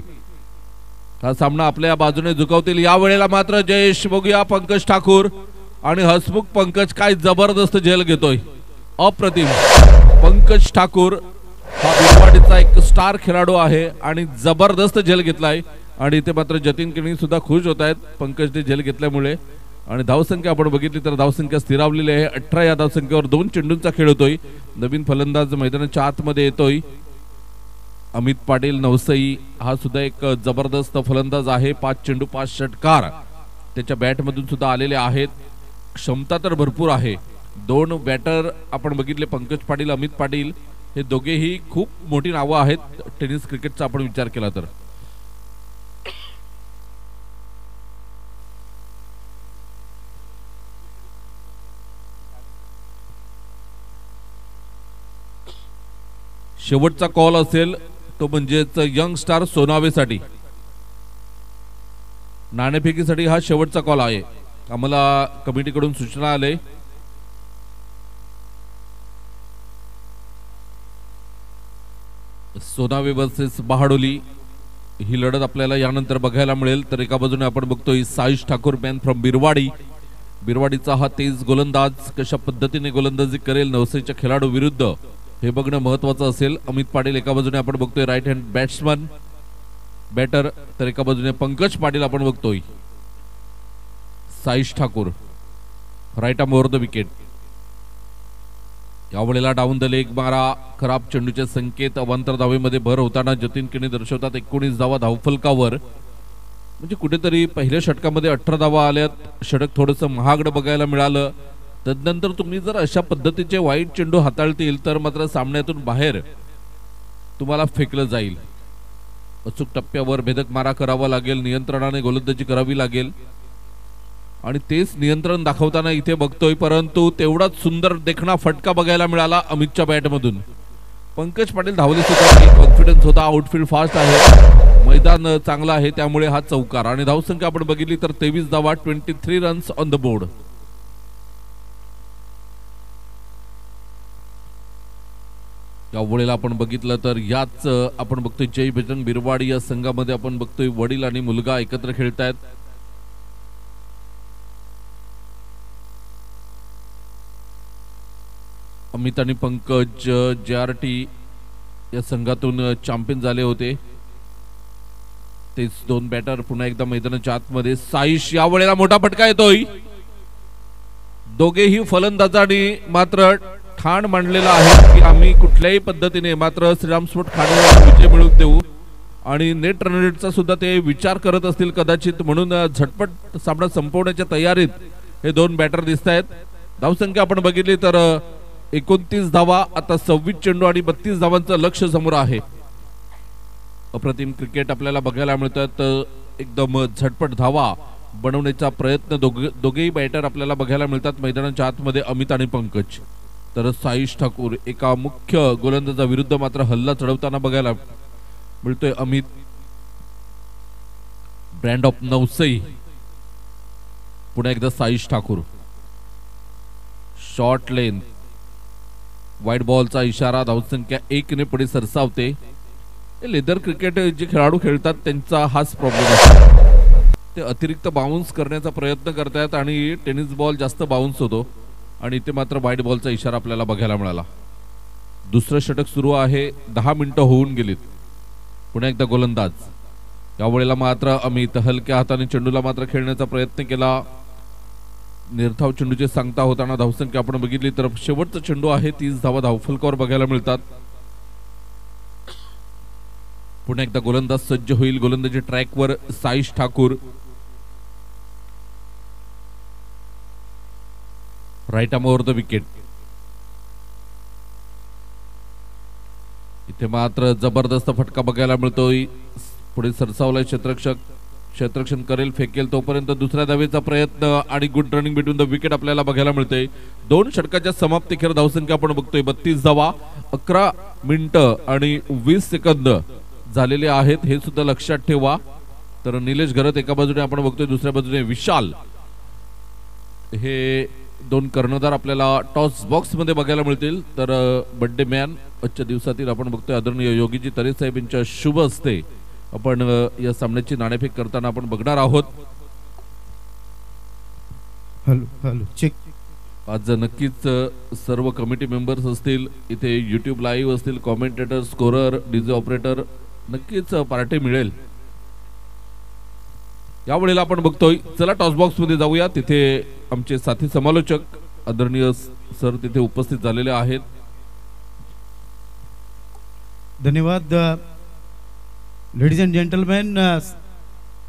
हा सामना आपल्या बाजूने झुकवतील. या वेळेला मात्र जयेश बघूया पंकज ठाकूर आणि हसमुख पंकज काय जबरदस्त झेल घेतोय. अप्रतिम. पंकज ठाकूर हा बिरवाडीचा एक स्टार खेळाडू आहे आणि जबरदस्त झेल घेतलाय. आणि इथे मात्र जतीन किणी सुद्धा खुश होत आहेत पंकजने झेल घेतल्यामुळे. आणि धावसंख्या आपण बघितली तर धावसंख्या स्थिरावलेली आहे. 18 या धावसंख्येवर 2 चेंडूंचा खेळ होतोय. नवीन फलंदाज मैदानाच्या आतमध्ये येतोय. अमित पाटील नवसई हा सुद्धा एक जबरदस्त फलंदाज आहे. 5 चेंडू 5 षटकार त्याच्या बॅटमधून सुद्धा आलेले आहेत. क्षमता तर भरपूर आहे. 2 बॅटर आपण बघितले, पंकज पाटील, अमित पाटील, हे दोघेही खूप मोठी नावं आहेत टेनिस क्रिकेटचा आपण विचार केला तर. शेवटचा कॉल असेल तो म्हणजेच यंग स्टार सोनावेसाठी. नाणेफेकीसाठी हा शेवटचा कॉल आहे. आम्हाला कमिटीकडून सूचना आले. सोनावे वर्सेस बहाडोली ही लढत आपल्याला यानंतर बघायला मिळेल. तर एका बाजूने आपण बघतोय साईश ठाकूर मॅन फ्रॉम बिरवाडी. बिरवाडीचा हा तेज गोलंदाज कशा पद्धतीने गोलंदाजी करेल नवसेच्या खेळाडू विरुद्ध हे बघणं महत्त्वाचं असेल. अमित पाटील एका बाजूने आपण बघतोय राईट हँड बॅट्समन बॅटर, तर एका बाजूने पंकज पाटील आपण बघतोय. Saish Thakur right arm over the wicket. यावेळेला डाऊन द लेग मारा. खराब चेंडूचे संकेत. अवांतर धावेमध्ये भर होताना जतीन किणी दर्शवतात 19 धावा धावफलकावर. म्हणजे कुठेतरी पहिल्या षटकामध्ये 18 धावा आल्यात. षटक थोडंसं महागडं बघायला मिळालं. तदनंतर तुम्ही जर अशा पद्धतीचे वाईट चेंडू हाताळतील तर मात्र सामन्यातून बाहेर तुम्हाला फेकलं जाईल. अचूक टप्प्यावर भेदक मारा करावा लागेल. नियंत्रणाने गोलंदाजी करावी लागेल आणि तेच नियंत्रण दाखवताना इथे बघतोय. परंतु तेवढाच सुंदर देखणा फटका बघायला मिळाला अमितच्या बॅटमधून. पंकज पाटील धावले सुद्धा, कॉन्फिडन्स होता. आउटफील्ड फास्ट आहे, मैदान चांगलं आहे, त्यामुळे हा चौकार. आणि धावसंख्या आपण बघितली तर 23 धावा, 23 रन्स ऑन द बोर्ड. यावेळेला आपण बघितलं तर याच आपण बघतोय जय बजरंग बिरवाडी या संघामध्ये आपण बघतोय वडील आणि मुलगा एकत्र खेळतायत. अमित आणि पंकज JRT या संघातून चॅम्पियन झाले होते. तेच 2 बॅटर पुन्हा एकदा मैदानाच्या आतमध्ये. साईश यावेळेला मोठा फटका येतोय. दोघेही फलंदाजांनी मात्र ठाण मांडलेला आहे की आम्ही कुठल्याही पद्धतीने मात्र श्रीराम स्पोर्ट खानिवडेला विजय मिळवून देऊ आणि नेट रन रेटचा सुद्धा ते विचार करत असतील कदाचित. म्हणून झटपट सामना संपवण्याच्या तयारीत हे 2 बॅटर दिसत आहेत. धावसंख्या आपण बघितली तर 29 धावा, आता 26 चेंडू आणि 32 धावांचं लक्ष समोर आहे. अप्रतिम क्रिकेट आपल्याला बघायला मिळतात. एकदम झटपट धावा बनवण्याचा प्रयत्न दोघेही बॅटर आपल्याला बघायला मिळतात मैदानाच्या आतमध्ये, अमित आणि पंकज. तर साईश ठाकूर एका मुख्य गोलंदाजा विरुद्ध मात्र हल्ला चढवताना बघायला मिळतोय अमित. Brand of नवसई. पुन्हा एकदा साईश ठाकूर. शॉर्ट लेन, वाईट बॉलचा इशारा. धावसंख्या 1 ने पुढे सरसावते. लेदर क्रिकेट जे खेळाडू खेळतात त्यांचा हाच प्रॉब्लेम आहे. ते अतिरिक्त बाउन्स करण्याचा प्रयत्न करतात आणि टेनिस बॉल जास्त बाउन्स होतो आणि इथे मात्र वाईट बॉलचा इशारा आपल्याला बघायला मिळाला. दुसरं षटक सुरू आहे. 10 मिनिटं होऊन गेलीत. पुन्हा एकदा गोलंदाज. यावेळेला मात्र अमित हलक्या हाताने चेंडूला मात्र खेळण्याचा प्रयत्न केला. निर्धाव चेंडूचे सांगता होताना धावसंख्या आपण बघितली तर शेवटचा चेंडू आहे. 30 धावा धावफलकावर बघायला मिळतात. पुन्हा एकदा गोलंदाज सज्ज होईल. गोलंदाजी ट्रॅकवर Saish Thakur. Right arm over the wicket. इथे मात्र जबरदस्त फटका बघायला मिळतोय. पुढे सरसावलाय क्षेत्ररक्षण करेल, फेकेल तोपर्यंत दुसऱ्या धावेचा प्रयत्न आणि good running between the wicket आपल्याला बघायला मिळते. 2 षटकाच्या समाप्तीखेर धावसंख्या आपण बघतोय 32 धावा, 11 मिनिटं आणि 20 सेकंद झालेले आहेत, हे सुद्धा लक्षात ठेवा. तर निलेश घरत एका बाजूने आपण बघतोय, दुसऱ्या बाजूने विशाल, हे 2 कर्णधार आपल्याला टॉस बॉक्स मध्ये बघायला मिळतील. तर बर्थडे मॅन आजच्या दिवसातील आपण बघतोय आदरणीय योगीजी तरे साहेब यांच्या शुभ हस्ते आपण या सामन्याची नाणेफेक करताना आपण बघणार आहोत. Hello check. आज नक्कीच सर्व कमिटी मेंबर्स असतील, इथे यूट्यूब लाईव्ह असतील, कॉमेंटेटर, स्कोरर, डीजे ऑपरेटर, नक्कीच पार्टी मिळेल. यावेळेला आपण बघतोय, चला टॉस बॉक्स मध्ये जाऊया. तिथे आमचे साथी समालोचक आदरणीय सर तिथे उपस्थित झालेले आहेत. धन्यवाद. Ladies and gentlemen,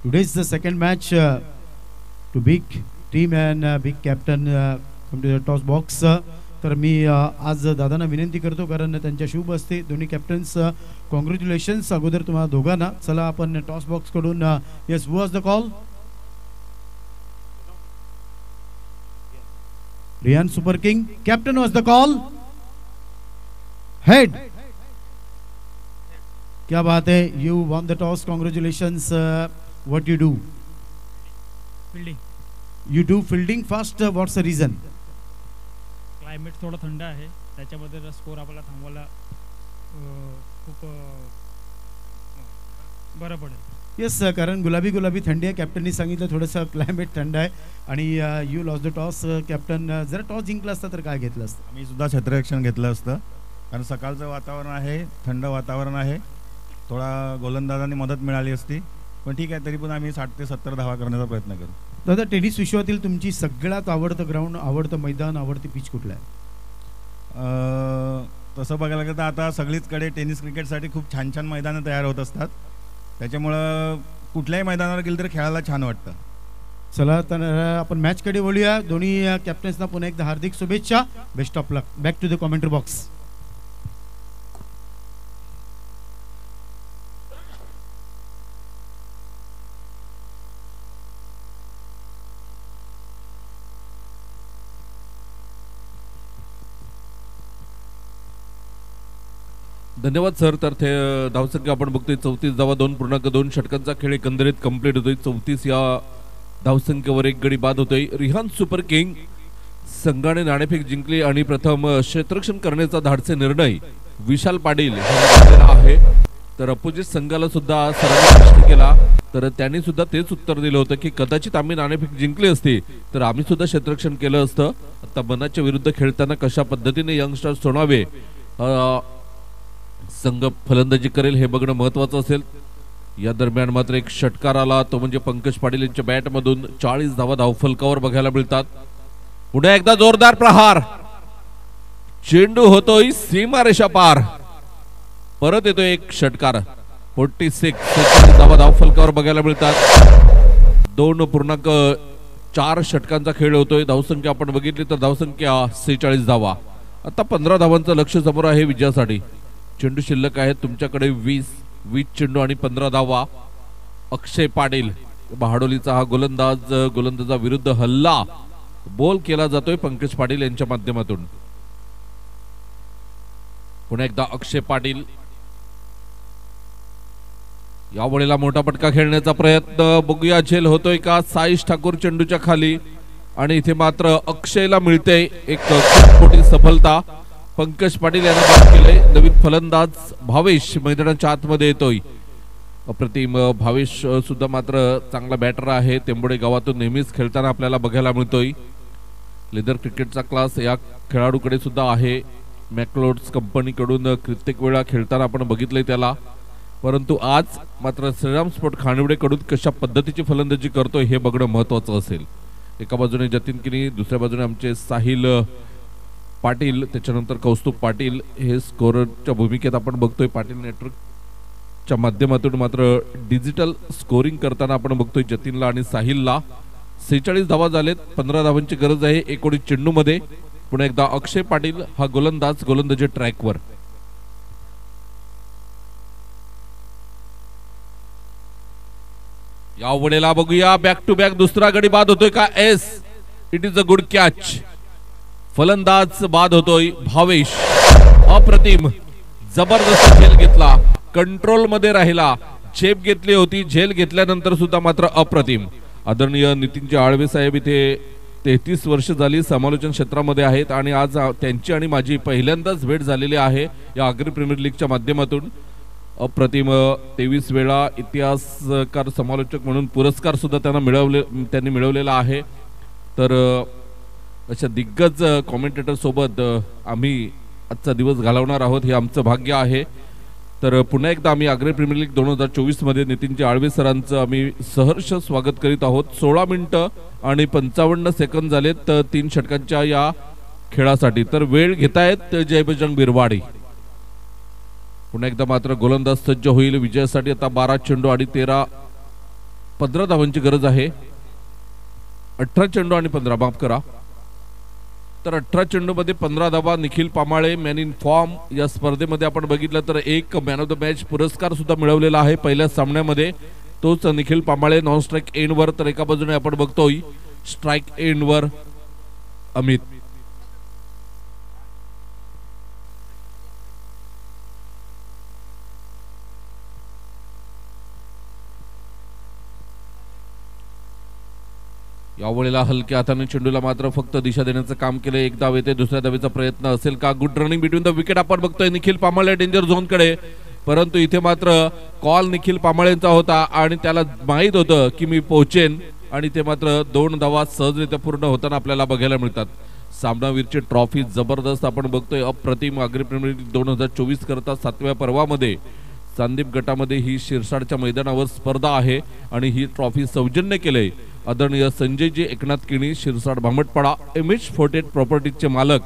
today is the second match to big team and big captain come to the toss box. तर मी आज दादांना विनंती करतो, कारण त्यांच्या शुभ असते दोन्ही कॅप्टन्स. कॉंग्रॅच्युलेशन्स अगोदर तुम्हाला दोघांना. चला आपण टॉस बॉक्स कडून, yes, who was the call? Riyan super king, captain was the call. Head. क्या बात है, you won the toss, congratulations. What you do? Fielding. You do fielding fast. What's the reason? Climate थोडं थंड आहे, त्याच्यामध्ये score आपल्याला थांबवायला खूप बरं पडेल. येस, कारण गुलाबी गुलाबी थंडी आहे. कॅप्टननी सांगितलं थोडंसं क्लायमेट थंड आहे आणि you loss the toss. Captain, जर टॉस जिंकला असता तर काय घेतलं असतं? आम्ही सुद्धा क्षेत्ररक्षण घेतलं असतं, कारण सकाळचं वातावरण आहे, थंड वातावरण आहे, थोडा गोलंदाजांनी मदत मिळाली असती. पण ठीक आहे, तरी पण आम्ही 60 ते 70 धावा करण्याचा प्रयत्न करू. दादा, टेनिस विश्वातील तुमची सगळ्यात आवडतं ग्राउंड, आवडतं मैदान, आवडती पिच कुठलं आहे? तसं बघायला गेलं तर आता सगळीचकडे टेनिस क्रिकेटसाठी खूप छान छान मैदानं तयार होत असतात, त्याच्यामुळं कुठल्याही मैदानावर गेलं तर खेळायला छान वाटतं. चला तर आपण मॅचकडे बोलूया. दोन्ही कॅप्टन्सना पुन्हा एकदा हार्दिक शुभेच्छा. Best of luck. Back to the commentary box. धन्यवाद सर. तर ते धावसंख्या आपण बघतोय 34 धावा, 2.2 षटकांचा खेळ एकंदरीत कंप्लीट होतोय. 34 या धावसंख्येवर 1 गडी बाद होतोय. रिहान सुपर किंग संघाने नाणेफेक जिंकली आणि प्रथम क्षेत्ररक्षण करण्याचा धाडसे निर्णय विशाल पाटील आहे. तर अपोजिट संघाला सुद्धा सरांनी प्रश्न केला, तर त्यांनी सुद्धा तेच उत्तर दिलं होतं की कदाचित आम्ही नाणेफेक जिंकली असती तर आम्ही सुद्धा क्षेत्ररक्षण केलं असतं. आता मनाच्या विरुद्ध खेळताना कशा पद्धतीने यंगस्टर्स सोडावे, संघ फलंदाजी करेल हे बघणं महत्वाचं असेल. या दरम्यान मात्र एक षटकार आला, तो म्हणजे पंकज पाटील यांच्या बॅट मधून 40 धावा धावफलकावर बघायला मिळतात. पुढे एकदा जोरदार प्रहार, चेंडू होतोय सीमारेषा पार, परत येतोय एक षटकार. 46 धावा धावफलकावर बघायला मिळतात. 2.4 षटकांचा खेळ होतोय. धावसंख्या आपण बघितली तर धावसंख्या 46 धावा. आता 15 धावांचं लक्ष समोर आहे विजयासाठी. चेंडू शिल्लक आहेत तुमच्याकडे 20 चेंडू आणि 15 धावा. अक्षय पाटील बहाडोलीचा हा गोलंदाजा विरुद्ध हल्ला बॉल केला जातोय पंकज पाटील यांच्या माध्यमातून. पुन्हा एकदा अक्षय पाटील, यावेळेला मोठा पटका खेळण्याचा प्रयत्न, बघूया झेल होतोय का. साईश ठाकूर चेंडूच्या खाली आणि इथे मात्र अक्षयला मिळते एक खूप मोठी सफलता. पंकज पाटील यांना बाद केले. नवीन फलंदाज भावेश मैदानाच्या आतमध्ये येतोय. अप्रतिम भावेश सुद्धा मात्र चांगला बॅटर आहे. तेंबोडे गावातून नेहमीच खेळताना आपल्याला बघायला मिळतोय. लेदर क्रिकेटचा क्लास या खेळाडूकडे सुद्धा आहे. मॅकलोड्स कंपनीकडून कित्येक वेळा खेळताना आपण बघितलंय त्याला. परंतु आज मात्र श्रीराम स्पोर्ट खानिवडेकडून कशा पद्धतीची फलंदाजी करतोय हे बघणं महत्वाचं असेल. एका बाजूने जतीन किनी, दुसऱ्या बाजूने आमचे साहिल पाटील, त्याच्यानंतर कौस्तुभ पाटील हे स्कोररच्या भूमिकेत आपण बघतोय. पाटील नेटवर्कच्या माध्यमातून मात्र डिजिटल स्कोरिंग करताना आपण बघतोय जतीनला आणि साहिलला. 46 धावा झालेत, 15 धावांची गरज आहे 19 चेंडूमध्ये. पुन्हा एकदा अक्षय पाटील हा गोलंदाज, गोलंदाजी ट्रॅकवर. या वेळेला बघूया बॅक टू बॅक दुसरा गडी बाद होतोय का? S, it is a good catch. फलंदाज बाद होतोय भावेश. अप्रतिम, जबरदस्त झेल घेतला, कंट्रोल मध्ये राहिला, झेप घेतली होती, झेल घेतल्यानंतर सुद्धा मात्र अप्रतिम. आदरणीय नितीनजी आळवे साहेब इथे 33 वर्ष झाली समालोचन क्षेत्रामध्ये आहेत आणि आज त्यांची आणि माझी पहिल्यांदाच भेट झालेली आहे या आगरी प्रीमियर लीगच्या माध्यमातून. अप्रतिम 23 वेळा इतिहासकार समालोचक म्हणून पुरस्कार सुद्धा त्यांनी मिळवलेला आहे. तर अशा दिग्गज कॉमेंटेटर सोबत आम्ही आजचा दिवस घालवणार आहोत, हे आमचं भाग्य आहे. तर पुन्हा एकदा आम्ही आगरी प्रीमियर लीग 2024 मध्ये नितीनजी आळवे सरांचं आम्ही सहर्ष स्वागत करीत आहोत. 16 मिनिटं आणि 55 सेकंद झालेत 3 षटकांच्या या खेळासाठी. तर वेळ घेतायत जयबजरंग बिरवाडी. पुन्हा एकदा मात्र गोलंदाज सज्ज होईल विजयासाठी. आता 12 चेंडू आणि 15 धावांची गरज आहे. 18 चेंडू आणि 15, माफ करा. तर 18 चेंडू मध्ये 15 धावा. Nikhil Pamale man in form. या स्पर्धेमध्ये आपण बघितलं तर एक मॅन ऑफ द मॅच पुरस्कार सुद्धा मिळवलेला आहे पहिल्या सामन्यामध्ये, तोच निखिल पामाळे. नॉन स्ट्राईक एंडवर तर एका बाजूने आपण बघतोय स्ट्राईक एंडवर अमित. यावेळेला हलक्या हाताने चेंडूला मात्र फक्त दिशा देण्याचं काम केलं. एक धाव येते, दुसऱ्या धावेचा प्रयत्न असेल का? Good running between the wicket आपण बघतोय निखिल पामाळे डेंजर झोन कडे, परंतु इथे मात्र कॉल निखिल पामाळेंचा होता आणि त्याला माहित होतं की मी पोहोचेन आणि ते मात्र 2 धावा सहजरित्या पूर्ण होताना आपल्याला बघायला मिळतात. सामनावीरची ट्रॉफी जबरदस्त आपण बघतोय. अप्रतिम आगरी प्रीमियर लीग 2024 करता 7व्या पर्वामध्ये चांदीप गटामध्ये ही शिरसाडच्या मैदानावर स्पर्धा आहे आणि ही ट्रॉफी सौजन्य केले आदरणीय संजयजी एकनाथ किणी, शिरसाड भामटपाडा. एमएच फोर्टेट प्रॉपर्टीजचे मालक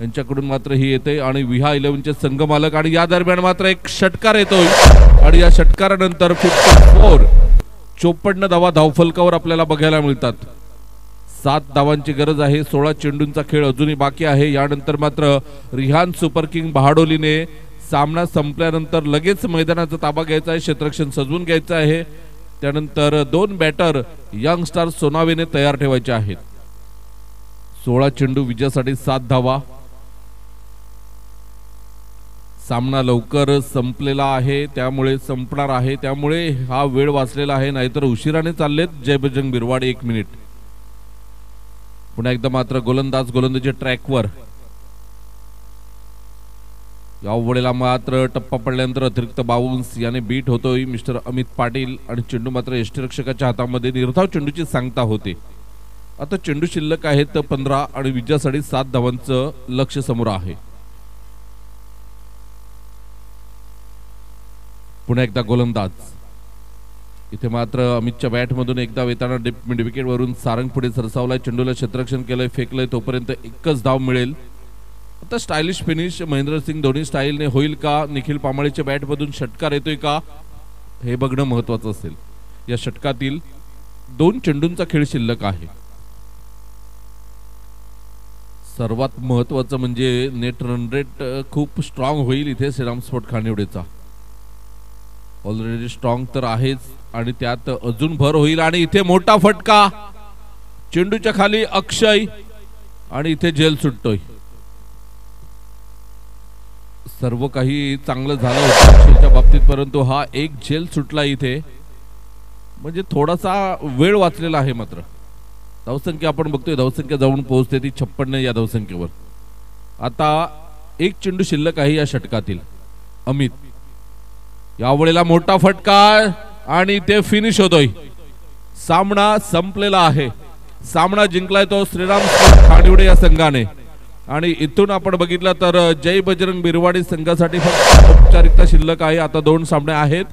यांच्याकडून मात्र ही येते आणि विहा 11चे संघ मालक. आणि या दरम्यान मात्र एक षटकार येतोय आणि या षटकारानंतर 54 धावा धावफलकावर आपल्याला बघायला मिळतात. 7 धावांची गरज आहे. 16 चेंडूंचा खेळ अजूनही बाकी आहे. यानंतर मात्र रिहान सुपर किंग बहाडोलीने सामना संपल्यानंतर लगेच मैदानाचा ताबा घ्यायचा आहे, क्षेत्ररक्षण सजवून घ्यायचं आहे. त्यानंतर 2 बॅटर यंग स्टार सोनावेने तयार ठेवायचे आहेत. 16 चेंडू विजयासाठी 7 धावा. सामना लवकर संपलेला आहे, त्यामुळे संपणार आहे, त्यामुळे हा वेळ वाचलेला आहे, नाहीतर उशिराने चाललेत जयबजरंग बिरवाडी. 1 मिनिट. पुन्हा एकदा मात्र गोलंदाज गोलंदाजी ट्रॅकवर. या वेळेला मात्र टप्पा पडल्यानंतर अतिरिक्त बाउन्स याने बीट होतोय मिस्टर अमित पाटील आणि चेंडू मात्र यष्टीरक्षकाच्या हातामध्ये. निर्धाव चेंडूची सांगता होते. आता चेंडू शिल्लक आहेत 15 आणि विजयासाठी 7 धावांचं लक्ष समोर आहे. पुन्हा एकदा गोलंदाज. इथे मात्र अमितच्या बॅटमधून एकदा येताना मिड विकेट वरून सारंग पुढे सरसावलाय, चेंडूला क्षेत्ररक्षण केलंय, फेकलंय, तोपर्यंत एकच धाव मिळेल. आता स्टायलिश फिनिश महेंद्रसिंग धोनी स्टाईलने होईल का? निखिल पामाळेच्या बॅटमधून षटकार येतोय का हे बघणं महत्वाचं असेल. या षटकातील 2 चेंडूंचा खेळ शिल्लक आहे. सर्वात महत्वाचं म्हणजे नेट रन रेट खूप स्ट्रॉंग होईल इथे श्रीराम स्पोर्ट खानिवडेचा. ऑलरेडी स्ट्रॉंग तर आहेच आणि त्यात अजून भर होईल. आणि इथे मोठा फटका, चेंडूच्या खाली अक्षय आणि इथे झेल सुटतोय. सर्व काही चांगलं झालं होतं अक्षयच्या बाबतीत, परंतु हा एक झेल सुटला इथे, म्हणजे थोडासा वेळ वाचलेला आहे. मात्र धावसंख्या आपण बघतोय, धावसंख्या जाऊन पोहोचते ती 56 या धावसंख्येवर. आता 1 चेंडू शिल्लक आहे या षटकातील. अमित. यावेळेला मोठा फटका आणि ते फिनिश होतोय. सामना संपलेला आहे. सामना जिंकलाय तो श्रीराम स्पोर्ट खानिवडे या संघाने. आणि इथून आपण बघितलं तर जय बजरंग बिरवाडी संघासाठी फक्त औपचारिकता शिल्लक आहे. आता 2 सामने आहेत,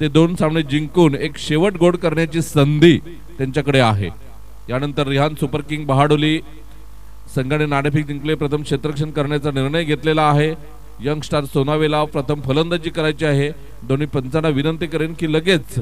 ते 2 सामने जिंकून एक शेवट गोड करण्याची संधी त्यांच्याकडे आहे. यानंतर रिहान सुपर किंग बहाडोली संघाने नाणेफेक जिंकले, प्रथम क्षेत्ररक्षण करण्याचा निर्णय घेतलेला आहे. यंग स्टार सोनावेला प्रथम फलंदाजी करायची आहे. दोन्ही पंचांना विनंती करेन की लगेच